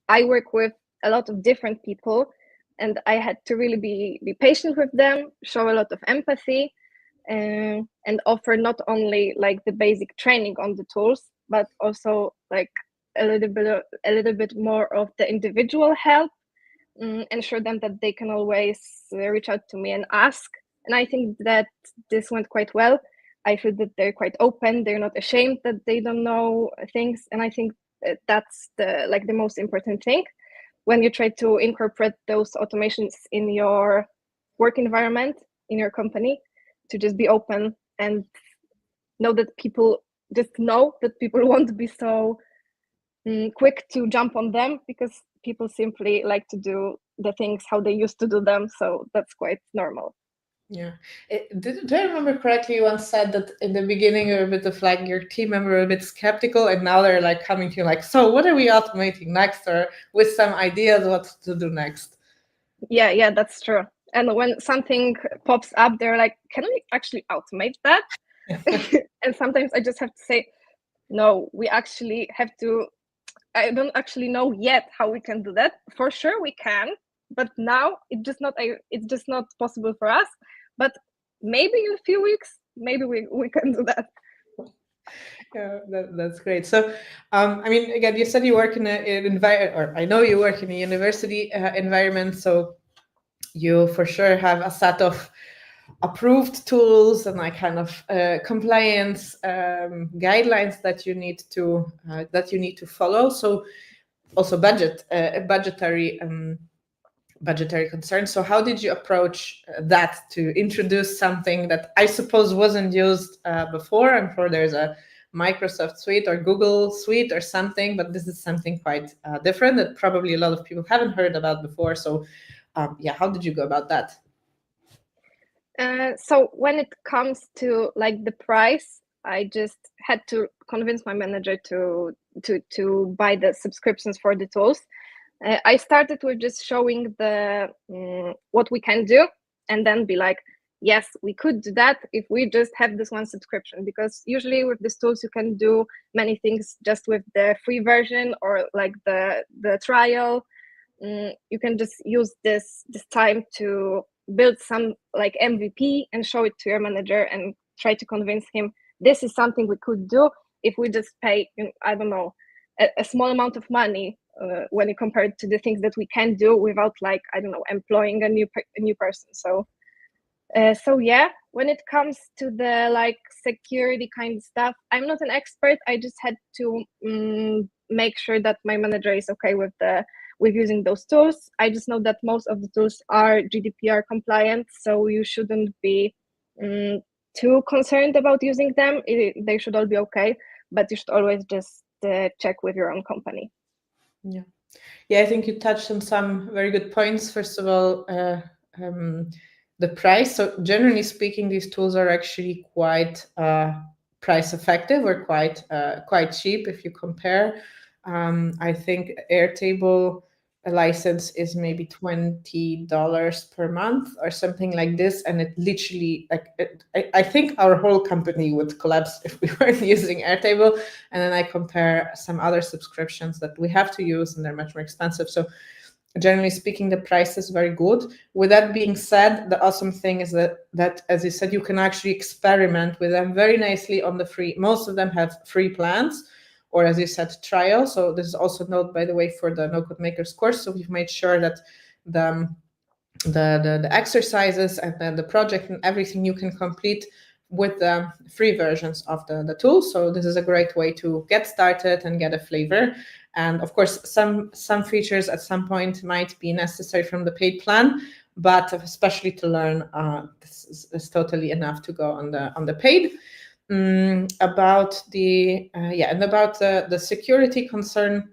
I work with a lot of different people, and I had to really be patient with them, show a lot of empathy, and offer not only like the basic training on the tools, but also like a little bit more of the individual help, ensure them that they can always reach out to me and ask. And I think that this went quite well. I feel that they're quite open. They're not ashamed that they don't know things, and I think that's the most important thing when you try to incorporate those automations in your work environment, in your company, to just be open and know that people won't be so quick to jump on them, because people simply like to do the things how they used to do them. So that's quite normal. Yeah. Do I remember correctly? You once said that in the beginning you're a bit of like your team member were a bit skeptical, and now they're like coming to you like, so what are we automating next, or with some ideas what to do next? Yeah, that's true. And when something pops up, they're like, can we actually automate that? And sometimes I just have to say, no, we actually have to. I don't actually know yet how we can do that. For sure we can, but now it's just not possible for us. But maybe in a few weeks, maybe we can do that. Yeah, that's great. So, I mean, again, you said you work in an environment, or I know you work in a university environment, so you for sure have a set of approved tools and like kind of compliance guidelines that you need to follow. So, also budgetary concerns. So how did you approach that to introduce something that I suppose wasn't used before? I'm sure there's a Microsoft suite or Google suite or something, but this is something quite different that probably a lot of people haven't heard about before. So yeah, how did you go about that? So when it comes to like the price, I just had to convince my manager to buy the subscriptions for the tools. I started with just showing the what we can do, and then be like, yes, we could do that if we just have this one subscription. Because usually with these tools, you can do many things just with the free version or like the trial. You can just use this time to build some like MVP and show it to your manager and try to convince him this is something we could do if we just pay, I don't know, a small amount of money when you compare it to the things that we can do without like, I don't know, employing a new person. So yeah, when it comes to the like security kind of stuff, I'm not an expert. I just had to make sure that my manager is okay with using those tools. I just know that most of the tools are GDPR compliant, so you shouldn't be too concerned about using them. They should all be okay, but you should always just check with your own company. Yeah, I think you touched on some very good points. First of all, the price. So generally speaking, these tools are actually quite price effective or quite cheap if you compare. I think Airtable a license is maybe $20 per month or something like this, and it literally I think our whole company would collapse if we weren't using Airtable. And then I compare some other subscriptions that we have to use, and they're much more expensive. So generally speaking, the price is very good. With that being said, the awesome thing is that as you said, you can actually experiment with them very nicely on the free. Most of them have free plans, or as you said, trial. So this is also note, by the way, for the NoCodeMakers course. So we've made sure that the exercises and then the project and everything you can complete with the free versions of the tool. So this is a great way to get started and get a flavor. And of course, some features at some point might be necessary from the paid plan, but especially to learn, this is totally enough to go on the paid. About the security concern,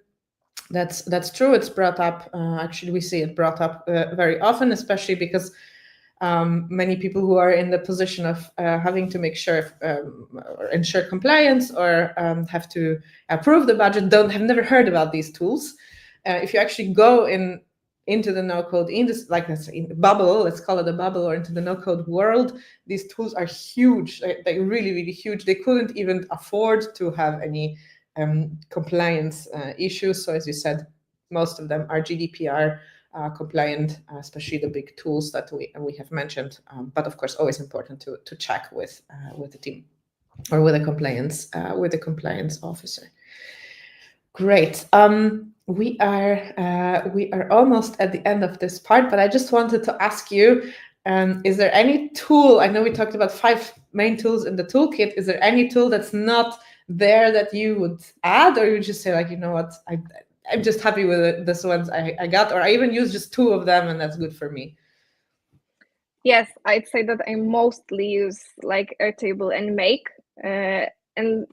that's true. It's brought up. Actually, we see it brought up very often, especially because many people who are in the position of having to make sure or ensure compliance or have to approve the budget have never heard about these tools. If you actually go into the no-code industry, like let's say in the bubble, let's call it a bubble, or into the no-code world, these tools are huge. They're really, really huge. They couldn't even afford to have any compliance issues. So as you said, most of them are GDPR compliant, especially the big tools that we have mentioned. But of course, always important to check with the team or with a compliance officer. Great. We are almost at the end of this part, but I just wanted to ask you, is there any tool? I know we talked about 5 main tools in the toolkit. Is there any tool that's not there that you would add, or you just say like, you know what, I'm just happy with this ones I got, or I even use just 2 of them and that's good for me? Yes, I'd say that I mostly use like Airtable and Make. And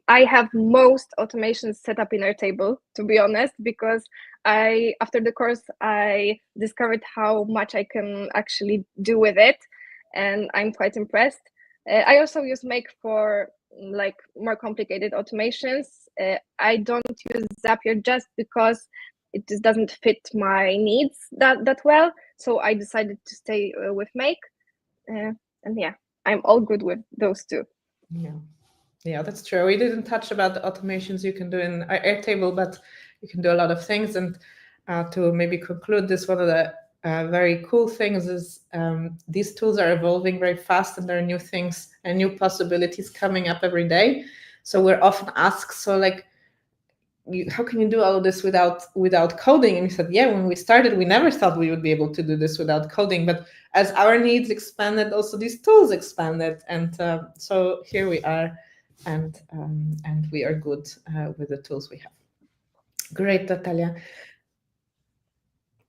I have most automations set up in Airtable, to be honest, because after the course, I discovered how much I can actually do with it. and I'm quite impressed. I also use Make for like more complicated automations. I don't use Zapier just because it just doesn't fit my needs that well. So I decided to stay with Make, and yeah, I'm all good with those two. Yeah, that's true. We didn't touch about the automations you can do in Airtable, but you can do a lot of things. And to maybe conclude this, one of the very cool things is these tools are evolving very fast, and there are new things and new possibilities coming up every day. So we're often asked, so like, how can you do all of this without coding? And we said, yeah, when we started, we never thought we would be able to do this without coding. But as our needs expanded, also these tools expanded. And so here we are, and we are good with the tools we have. Great, Natalia.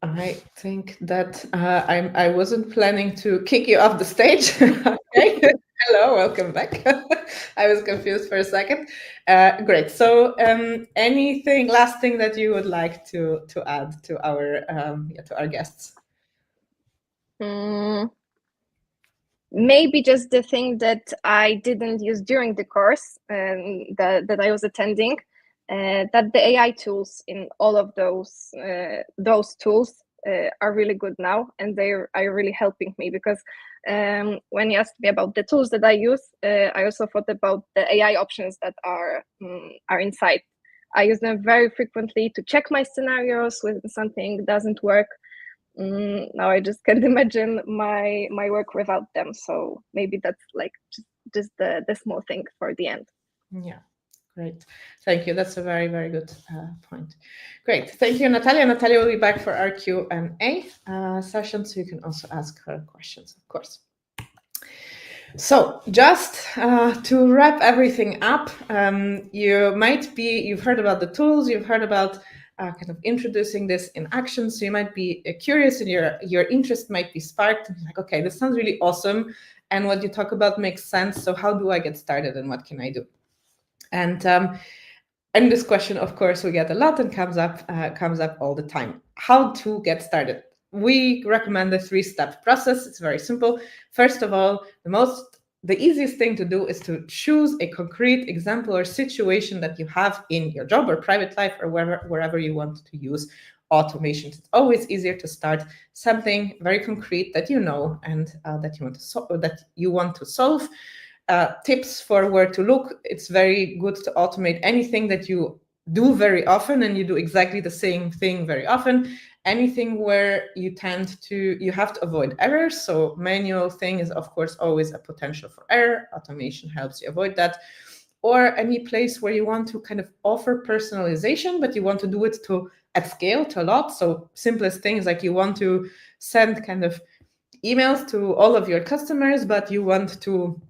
I think that I wasn't planning to kick you off the stage. Okay. Hello, welcome back. I was confused for a second. Great. So, last thing that you would like to add to our guests? Maybe just the thing that I didn't use during the course that I was attending, that the AI tools in all of those tools are really good now, and they are really helping me, because when you asked me about the tools that I use, I also thought about the AI options that are inside. I use them very frequently to check my scenarios when something doesn't work. Now I just can't imagine my work without them. So maybe that's like just the small thing for the end. Yeah, great. Thank you. That's a very, very good point. Great. Thank you, Natalia. Natalia will be back for our Q&A session, so you can also ask her questions, of course. So just to wrap everything up, you've heard about the tools, you've heard about kind of introducing this in action. So you might be curious, and your interest might be sparked. Like, okay, this sounds really awesome, and what you talk about makes sense. So how do I get started, and what can I do? And this question, of course, we get a lot and comes up all the time. How to get started? We recommend the 3-step process. It's very simple. First of all, the easiest thing to do is to choose a concrete example or situation that you have in your job or private life, or wherever you want to use automation. It's always easier to start something very concrete that you know and that you want to solve. Tips for where to look: it's very good to automate anything that you do very often and you do exactly the same thing very often. Anything where you have to avoid errors. So manual thing is, of course, always a potential for error. Automation helps you avoid that. Or any place where you want to kind of offer personalization, but you want to do it at scale, to a lot. So simplest things, like you want to send kind of emails to all of your customers, but you want to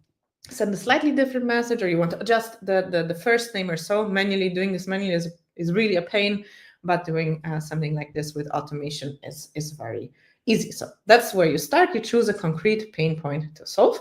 send a slightly different message, or you want to adjust the first name or so. Doing this manually is really a pain, but doing something like this with automation is very easy. So that's where you start. You choose a concrete pain point to solve.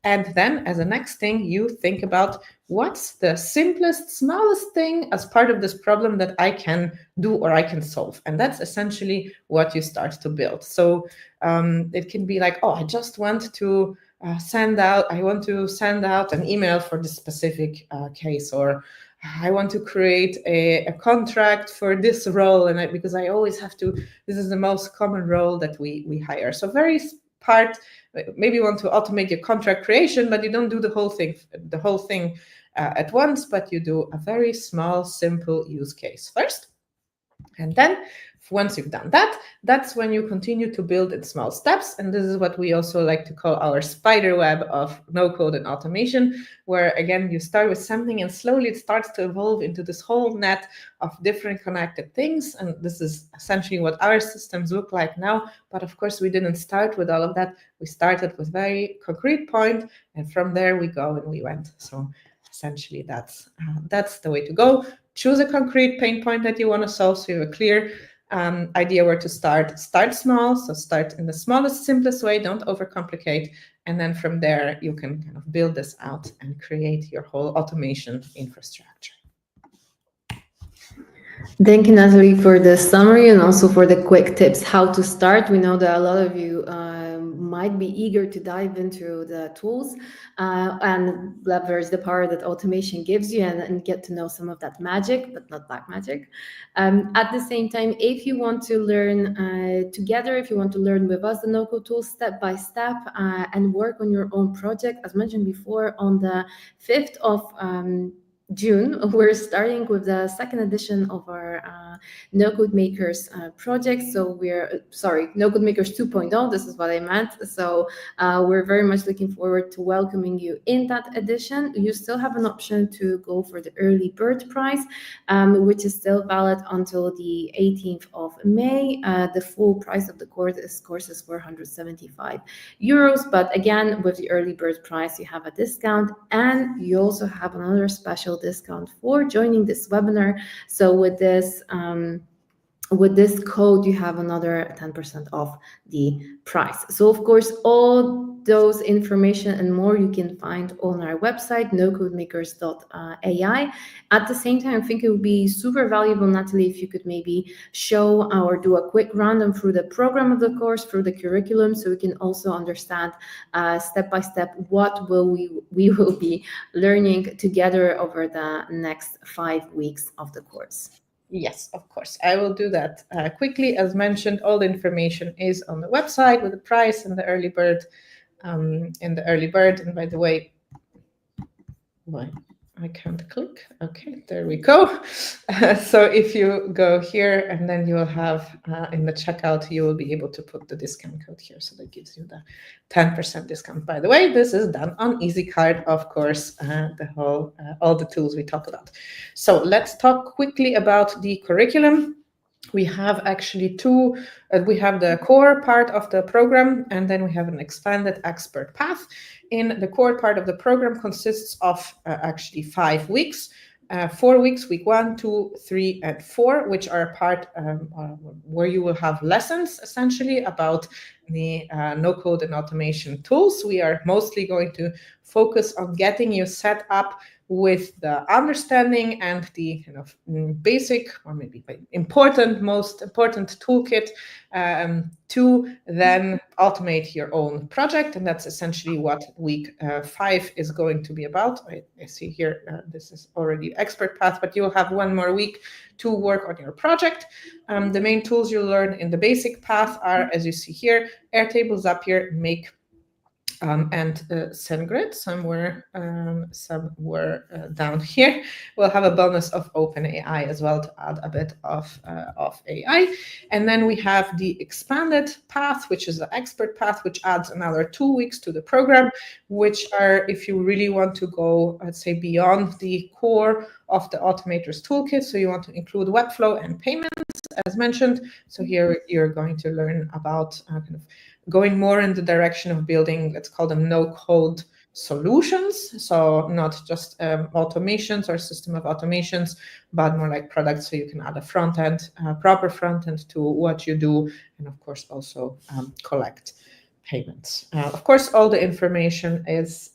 And then as a next thing, you think about what's the simplest, smallest thing as part of this problem that I can do or I can solve. And that's essentially what you start to build. So it can be like, I just want to send out an email for this specific case, or I want to create a contract for this role, and because I always have to, this is the most common role that we hire. So maybe you want to automate your contract creation, but you don't do the whole thing at once, but you do a very small, simple use case first. And then once you've done that, that's when you continue to build in small steps. And this is what we also like to call our spider web of no-code and automation, where, again, you start with something and slowly it starts to evolve into this whole net of different connected things. And this is essentially what our systems look like now. But of course, we didn't start with all of that. We started with very concrete point, and from there we go and we went. So essentially, that's the way to go. Choose a concrete pain point that you want to solve, so you have a clear idea where to start. Start small, so start in the smallest, simplest way. Don't overcomplicate, and then from there you can kind of build this out and create your whole automation infrastructure. Thank you, Natalie, for the summary and also for the quick tips how to start. We know that a lot of you might be eager to dive into the tools and leverage the power that automation gives you and get to know some of that magic, but not black magic. At the same time, if you want to learn together, if you want to learn with us the NoCode tools step by step and work on your own project, as mentioned before, on the 5th of June, we're starting with the second edition of our NoCodeMakers project. So NoCodeMakers 2.0, this is what I meant. So we're very much looking forward to welcoming you in that edition. You still have an option to go for the early bird price, which is still valid until the 18th of May. The full price of the course is 475 euros. But again, with the early bird price, you have a discount, and you also have another special discount for joining this webinar. So with this code, you have another 10% off the price. So of course, all those information and more you can find on our website, NoCodeMakers.ai. At the same time, I think it would be super valuable, Natalie, if you could maybe show or do a quick run through the program of the course, through the curriculum, so we can also understand step by step what we will be learning together over the next 5 weeks of the course. Yes, of course. I will do that quickly. As mentioned, all the information is on the website with the price and the early bird. And by the way, I can't click. Okay, there we go. So if you go here, and then you will have in the checkout, you will be able to put the discount code here. So that gives you the 10% discount. By the way, this is done on EasyCard, of course, all the tools we talk about. So let's talk quickly about the curriculum. We have actually two, we have the core part of the program, and then we have an expanded expert path. In the core part of the program consists of actually 5 weeks, 4 weeks, week 1, 2, 3, and 4, which are part where you will have lessons essentially about the no-code and automation tools. We are mostly going to focus on getting you set up with the understanding and the kind of basic, or maybe most important toolkit to then automate your own project. And that's essentially what week 5 is going to be about. I see here, this is already expert path, but you'll have 1 more week to work on your project. The main tools you'll learn in the basic path are, as you see here, Airtable, Zapier, Make, and SendGrid, somewhere down here. We'll have a bonus of OpenAI as well to add a bit of AI. And then we have the expanded path, which is the expert path, which adds another 2 weeks to the program, which are, if you really want to go, let's say, beyond the core of the Automator's toolkit. So you want to include Webflow and payments, as mentioned. So here you're going to learn about kind of going more in the direction of building, let's call them no-code solutions. So not just automations or system of automations, but more like products. So you can add a front end, proper front end to what you do, and of course also collect payments. Of course, all the information is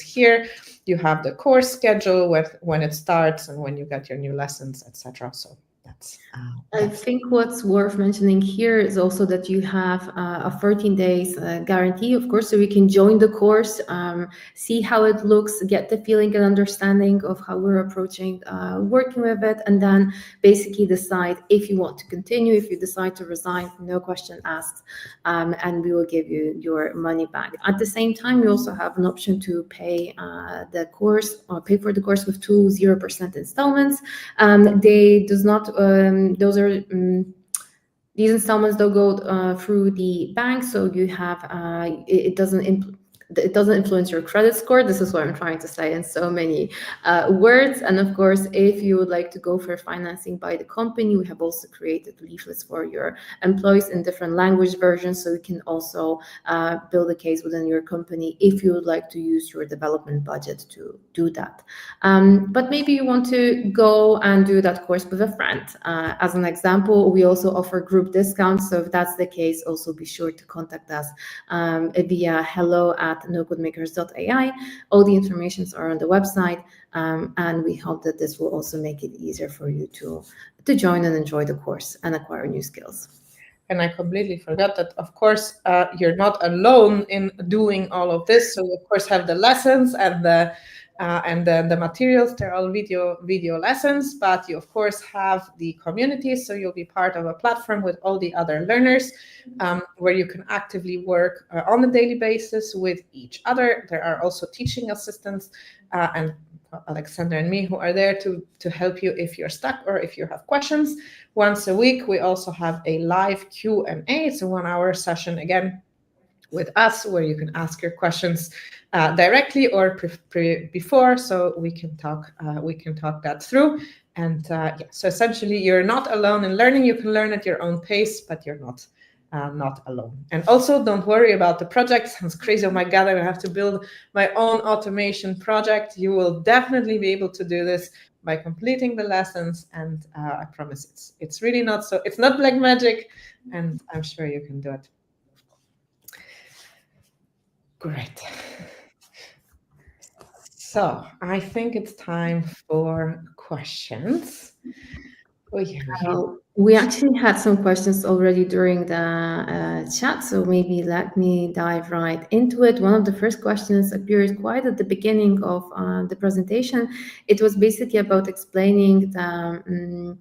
here. You have the course schedule with when it starts and when you get your new lessons, etc. So that's I think what's worth mentioning here is also that you have a 14 days guarantee, of course, so you can join the course, see how it looks, get the feeling and understanding of how we're approaching working with it, and then basically decide if you want to continue. If you decide to resign, no question asked, and we will give you your money back. At the same time, you also have an option to pay the course or pay for the course with 2 0% installments. These installments don't go through the bank, so you have it doesn't influence your credit score. This is what I'm trying to say in so many words. And of course, if you would like to go for financing by the company, we have also created leaflets for your employees in different language versions, so you can also build a case within your company if you would like to use your development budget to do that. But maybe you want to go and do that course with a friend. As an example, we also offer group discounts, so if that's the case, also be sure to contact us via hello@NoCodeMakers.ai. All the informations are on the website, and we hope that this will also make it easier for you to join and enjoy the course and acquire new skills. And I completely forgot that, of course, you're not alone in doing all of this. So you, of course, have the lessons and the materials. They're all video lessons, but you, of course, have the community. So you'll be part of a platform with all the other learners where you can actively work on a daily basis with each other. There are also teaching assistants and Alexander and me who are there to help you if you're stuck or if you have questions. Once a week, we also have a live Q&A. It's a 1 hour session again with us where you can ask your questions directly or before, so we can talk that through. And yeah, so essentially you're not alone in learning. You can learn at your own pace, but you're not alone. And also don't worry about the project. Sounds crazy. Oh my God, I have to build my own automation project. You will definitely be able to do this by completing the lessons. And I promise it's really not so, it's not black magic, and I'm sure you can do it. Great. So I think it's time for questions. We actually had some questions already during the chat, so maybe let me dive right into it. One of the first questions appeared quite at the beginning of the presentation. It was basically about explaining the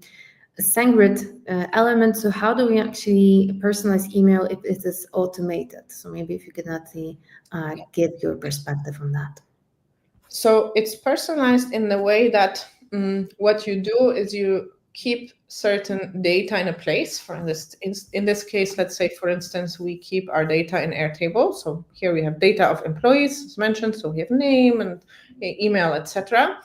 SendGrid element. So how do we actually personalize email if it is automated? So maybe if you could, Natalie, give your perspective on that. So it's personalized in the way that what you do is you keep certain data in a place. For this, in this case, let's say, for instance, we keep our data in Airtable. So here we have data of employees, as mentioned. So we have name and email, etc.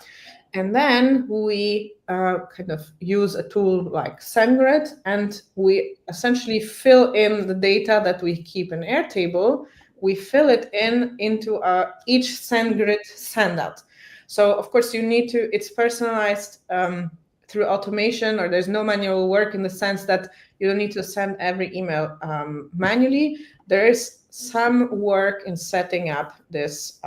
And then we kind of use a tool like SendGrid, and we essentially fill in the data that we keep in Airtable. We fill it into each SendGrid sendout. So of course you need to, it's personalized through automation, or there's no manual work in the sense that you don't need to send every email manually. There is some work in setting up this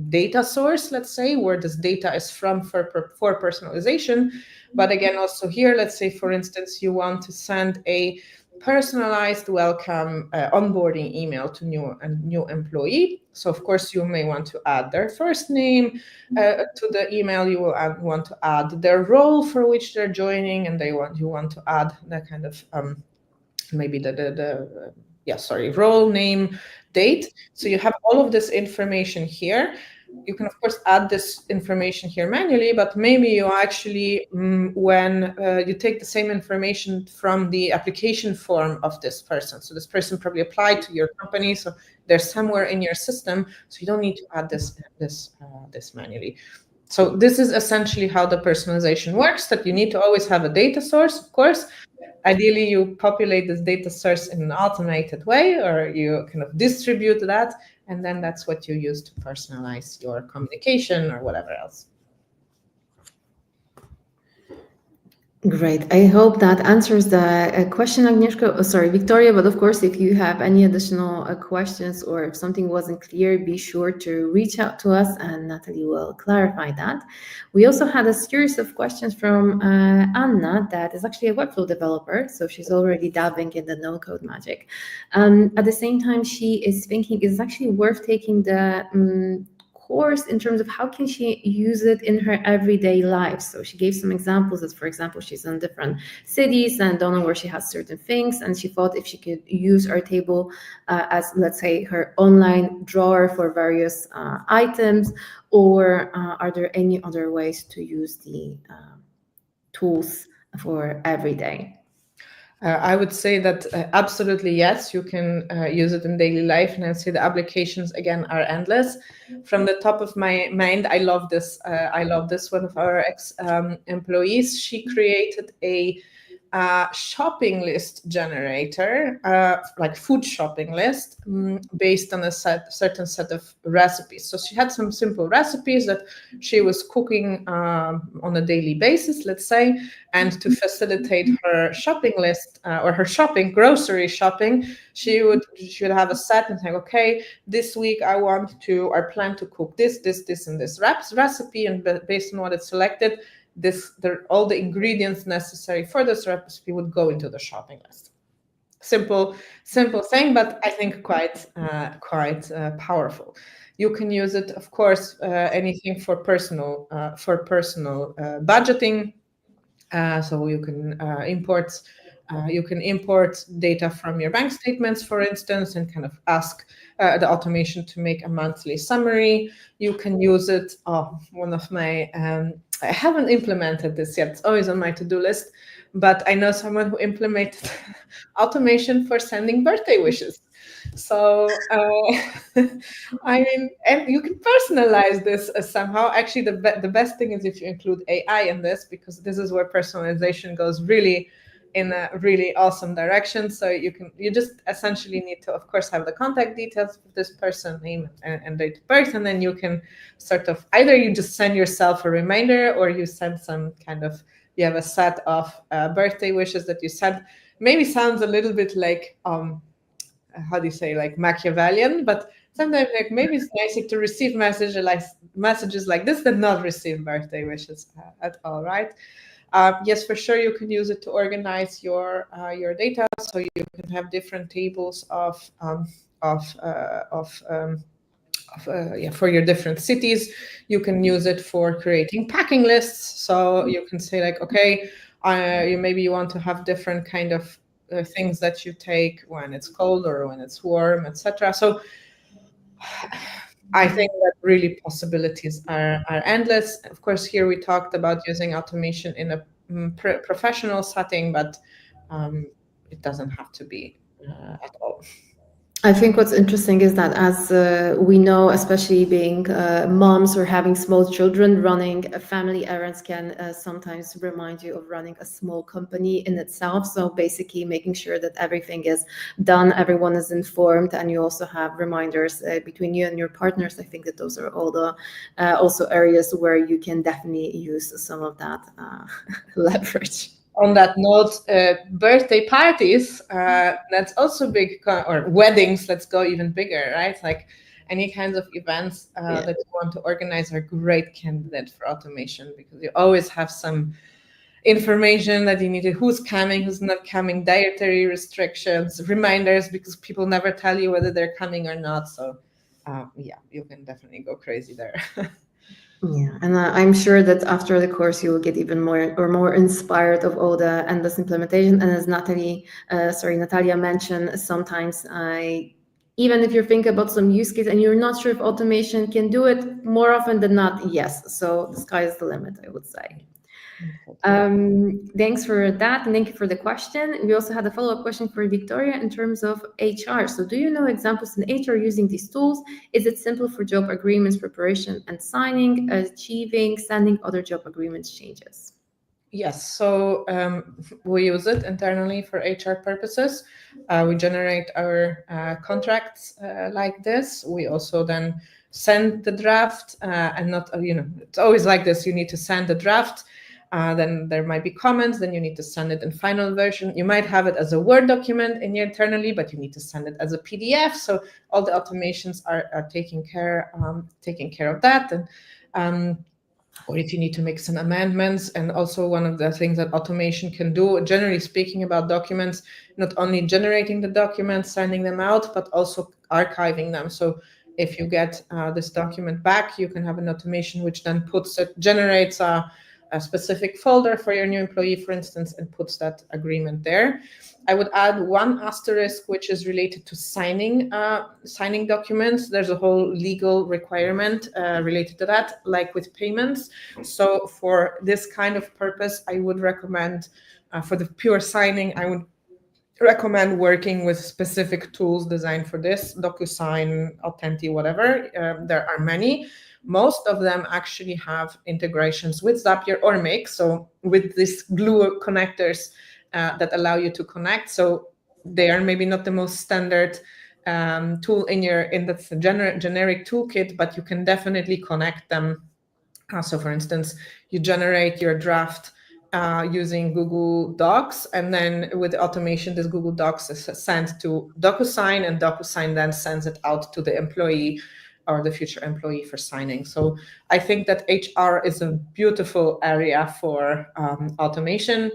data source, let's say, where this data is from for personalization. But again, also here, let's say, for instance, you want to send a personalized welcome onboarding email to new employee. So of course you may want to add their first name to the email. You will want to add their role for which they're joining, and you want to add that kind of maybe role name, date. So you have all of this information here. You can, of course, add this information here manually, but maybe you actually, when you take the same information from the application form of this person. So this person probably applied to your company, so they're somewhere in your system. So you don't need to add this manually. So this is essentially how the personalization works, that you need to always have a data source, of course. Ideally, you populate this data source in an automated way, or you kind of distribute that, and then that's what you use to personalize your communication or whatever else. Great. I hope that answers the question, Agnieszka. Oh, sorry, Victoria. But of course, if you have any additional questions, or if something wasn't clear, be sure to reach out to us, and Natalie will clarify that. We also had a series of questions from Anna, that is actually a Webflow developer, so she's already dabbling in the no-code magic. At the same time, she is thinking it's actually worth taking the course in terms of how can she use it in her everyday life. So she gave some examples that, for example, she's in different cities and don't know where she has certain things, and she thought if she could use Airtable as, let's say, her online drawer for various items, or are there any other ways to use the tools for every day? I would say that absolutely yes, you can use it in daily life, and I'd say the applications again are endless. From the top of my mind, I love this. One of our employees, she created a shopping list generator, like food shopping list, based on a certain set of recipes. So she had some simple recipes that she was cooking on a daily basis, let's say, and to facilitate her shopping list or her grocery shopping, she would have a set and say, okay, this week I plan to cook this, and this recipe, and based on what it's selected, all the ingredients necessary for this recipe would go into the shopping list. simple thing, but I think quite powerful. You can use it, of course, anything for personal budgeting. So you can import data from your bank statements, for instance, and kind of ask the automation to make a monthly summary. You can use it. One of my I haven't implemented this yet. It's always on my to-do list, but I know someone who implemented automation for sending birthday wishes. So I mean, and you can personalize this somehow. Actually, the best thing is if you include AI in this, because this is where personalization goes really in a really awesome direction. So you just essentially need to, of course, have the contact details of this person, name and date of birth, and then you can sort of either you just send yourself a reminder, or you send some kind of, you have a set of birthday wishes that you send. Maybe sounds a little bit like how do you say, like Machiavellian, but sometimes like maybe it's nicer to receive messages like this than not receive birthday wishes at all, right? Yes, for sure, you can use it to organize your data, so you can have different tables for your different cities. You can use it for creating packing lists. So you can say like, okay, you want to have different kind of things that you take when it's cold or when it's warm, etc. So I think that really possibilities are endless. Of course, here we talked about using automation in a professional setting, but it doesn't have to be at all. I think what's interesting is that as we know, especially being moms or having small children, running family errands can sometimes remind you of running a small company in itself. So basically making sure that everything is done, everyone is informed, and you also have reminders between you and your partners. I think that those are all the also areas where you can definitely use some of that leverage. On that note, birthday parties, that's also big, or weddings, let's go even bigger, right? Like any kinds of events that you want to organize are great candidates for automation, because you always have some information that you need to, who's coming, who's not coming, dietary restrictions, reminders, because people never tell you whether they're coming or not. So yeah, you can definitely go crazy there. Yeah, and I'm sure that after the course you will get even more inspired of all the endless implementation. And as Natalia mentioned, sometimes even if you're thinking about some use case and you're not sure if automation can do it, more often than not, yes. So the sky is the limit, I would say. Thanks for that, and thank you for the question. We also had a follow-up question for Victoria in terms of HR. So do you know examples in HR using these tools? Is it simple for job agreements preparation and signing, sending other job agreements changes? Yes, so we use it internally for HR purposes. We generate our contracts like this. We also then send the draft, and not, it's always like this. You need to send the draft. Then there might be comments. Then you need to send it in final version. You might have it as a Word document internally, but you need to send it as a PDF. So all the automations are taking care of that. And or if you need to make some amendments. And also one of the things that automation can do, generally speaking, about documents, not only generating the documents, sending them out, but also archiving them. So if you get this document back, you can have an automation which then generates a specific folder for your new employee, for instance, and puts that agreement there. I would add one asterisk, which is related to signing documents. There's a whole legal requirement related to that, like with payments. So for this kind of purpose, I would recommend, for the pure signing, I would recommend working with specific tools designed for this, DocuSign, Authenti, whatever. There are many. Most of them actually have integrations with Zapier or Make, so with these glue connectors that allow you to connect. So they are maybe not the most standard tool in the generic toolkit, but you can definitely connect them. So for instance, you generate your draft using Google Docs, and then with automation, this Google Docs is sent to DocuSign, and DocuSign then sends it out to the employee or the future employee for signing. So I think that HR is a beautiful area for automation.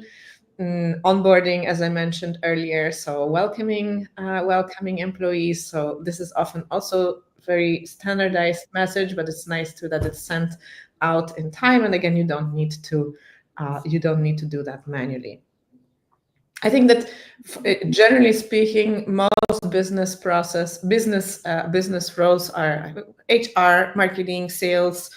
onboarding, as I mentioned earlier, so welcoming employees. So this is often also very standardized message, but it's nice too that it's sent out in time. And again, you don't need to do that manually. I think that generally speaking, most business roles are HR, marketing, sales,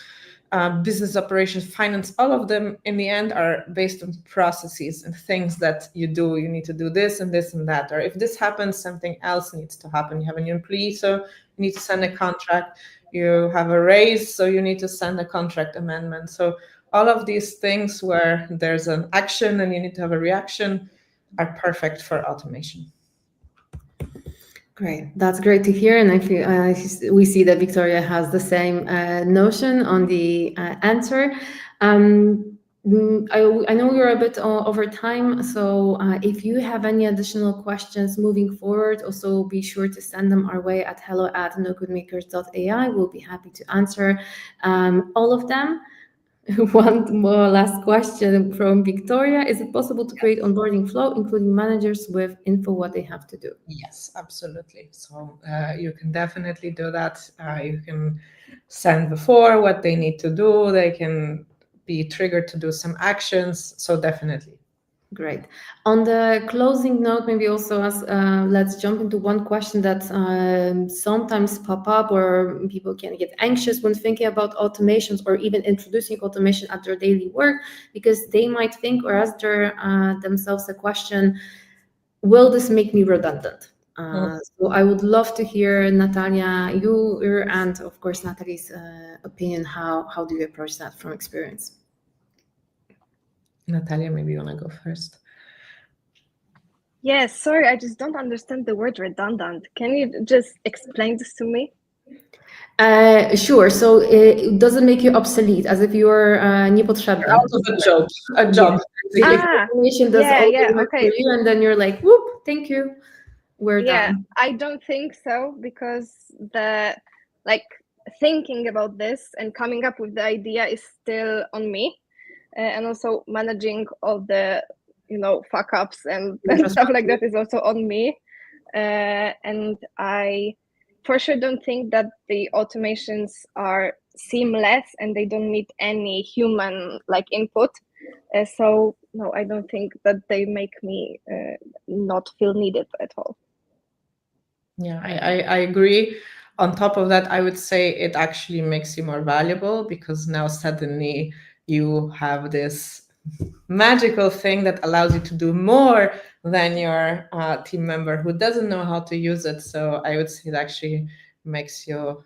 business operations, finance. All of them in the end are based on processes and things that you do. You need to do this and this and that. Or if this happens, something else needs to happen. You have a new employee, so you need to send a contract. You have a raise, so you need to send a contract amendment. So all of these things where there's an action and you need to have a reaction are perfect for automation. Great, that's great to hear, and I feel we see that Victoria has the same notion on the answer. I know we're a bit over time, so if you have any additional questions moving forward, also be sure to send them our way at hello@NoCodeMakers.ai. We'll be happy to answer all of them. One more last question from Victoria. Is it possible to create onboarding flow, including managers with info what they have to do? Yes, absolutely. So you can definitely do that. You can send before what they need to do. They can be triggered to do some actions. So definitely. Great. On the closing note, maybe also let's jump into one question that sometimes pop up, or people can get anxious when thinking about automations or even introducing automation at their daily work, because they might think or ask themselves the question, will this make me redundant? So I would love to hear, Natalia, your and of course Natalie's opinion. How do you approach that from experience? Natalia, maybe you want to go first. Yes, sorry, I just don't understand the word redundant. Can you just explain this to me? Sure. So it doesn't make you obsolete, as if you're niepotrzebny. Out of a job. Ah, Information does all the work okay. for you, and then you're like, whoop, thank you, we're done. I don't think so, because thinking about this and coming up with the idea is still on me, and also managing all the fuck ups and stuff like that is also on me, and I for sure don't think that the automations are seamless and they don't need any human input. So no, I don't think that they make me not feel needed at all. Yeah, I agree. On top of that, I would say it actually makes you more valuable, because now suddenly you have this magical thing that allows you to do more than your team member who doesn't know how to use it. So I would say it actually makes you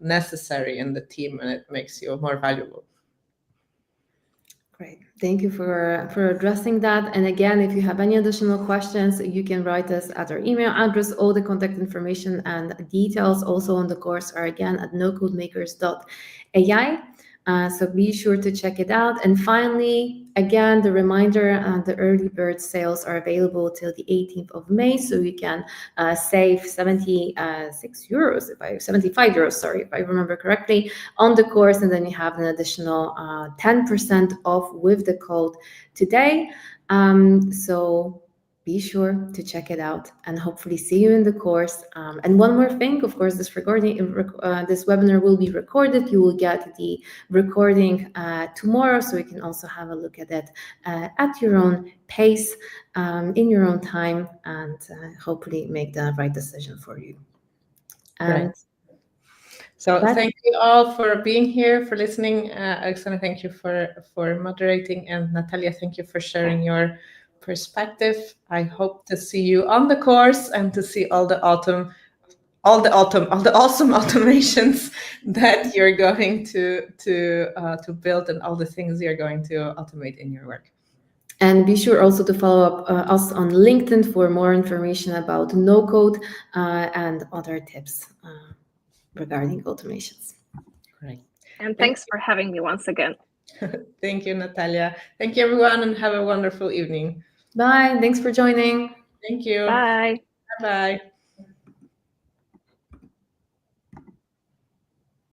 necessary in the team, and it makes you more valuable. Great. Thank you for addressing that. And again, if you have any additional questions, you can write us at our email address. All the contact information and details also on the course are again at NoCodeMakers.ai. So be sure to check it out. And finally, again, the reminder, the early bird sales are available till the 18th of May. So you can save 75 euros, sorry, if I remember correctly, on the course. And then you have an additional 10% off with the code today. So be sure to check it out and hopefully see you in the course. And one more thing, of course, this webinar will be recorded. You will get the recording tomorrow, so you can also have a look at it at your own pace, in your own time, and hopefully make the right decision for you. Right. So thank you all for being here, for listening. Alexandra, thank you for moderating, and Natalia, thank you for sharing your perspective. I hope to see you on the course and to see all the awesome automations that you're going to build, and all the things you're going to automate in your work. And be sure also to follow up us on LinkedIn for more information about no-code and other tips regarding automations. Great. And thanks for having me once again. Thank you, Natalia. Thank you, everyone, and have a wonderful evening. Bye. Thanks for joining. Thank you. Bye. Bye-bye.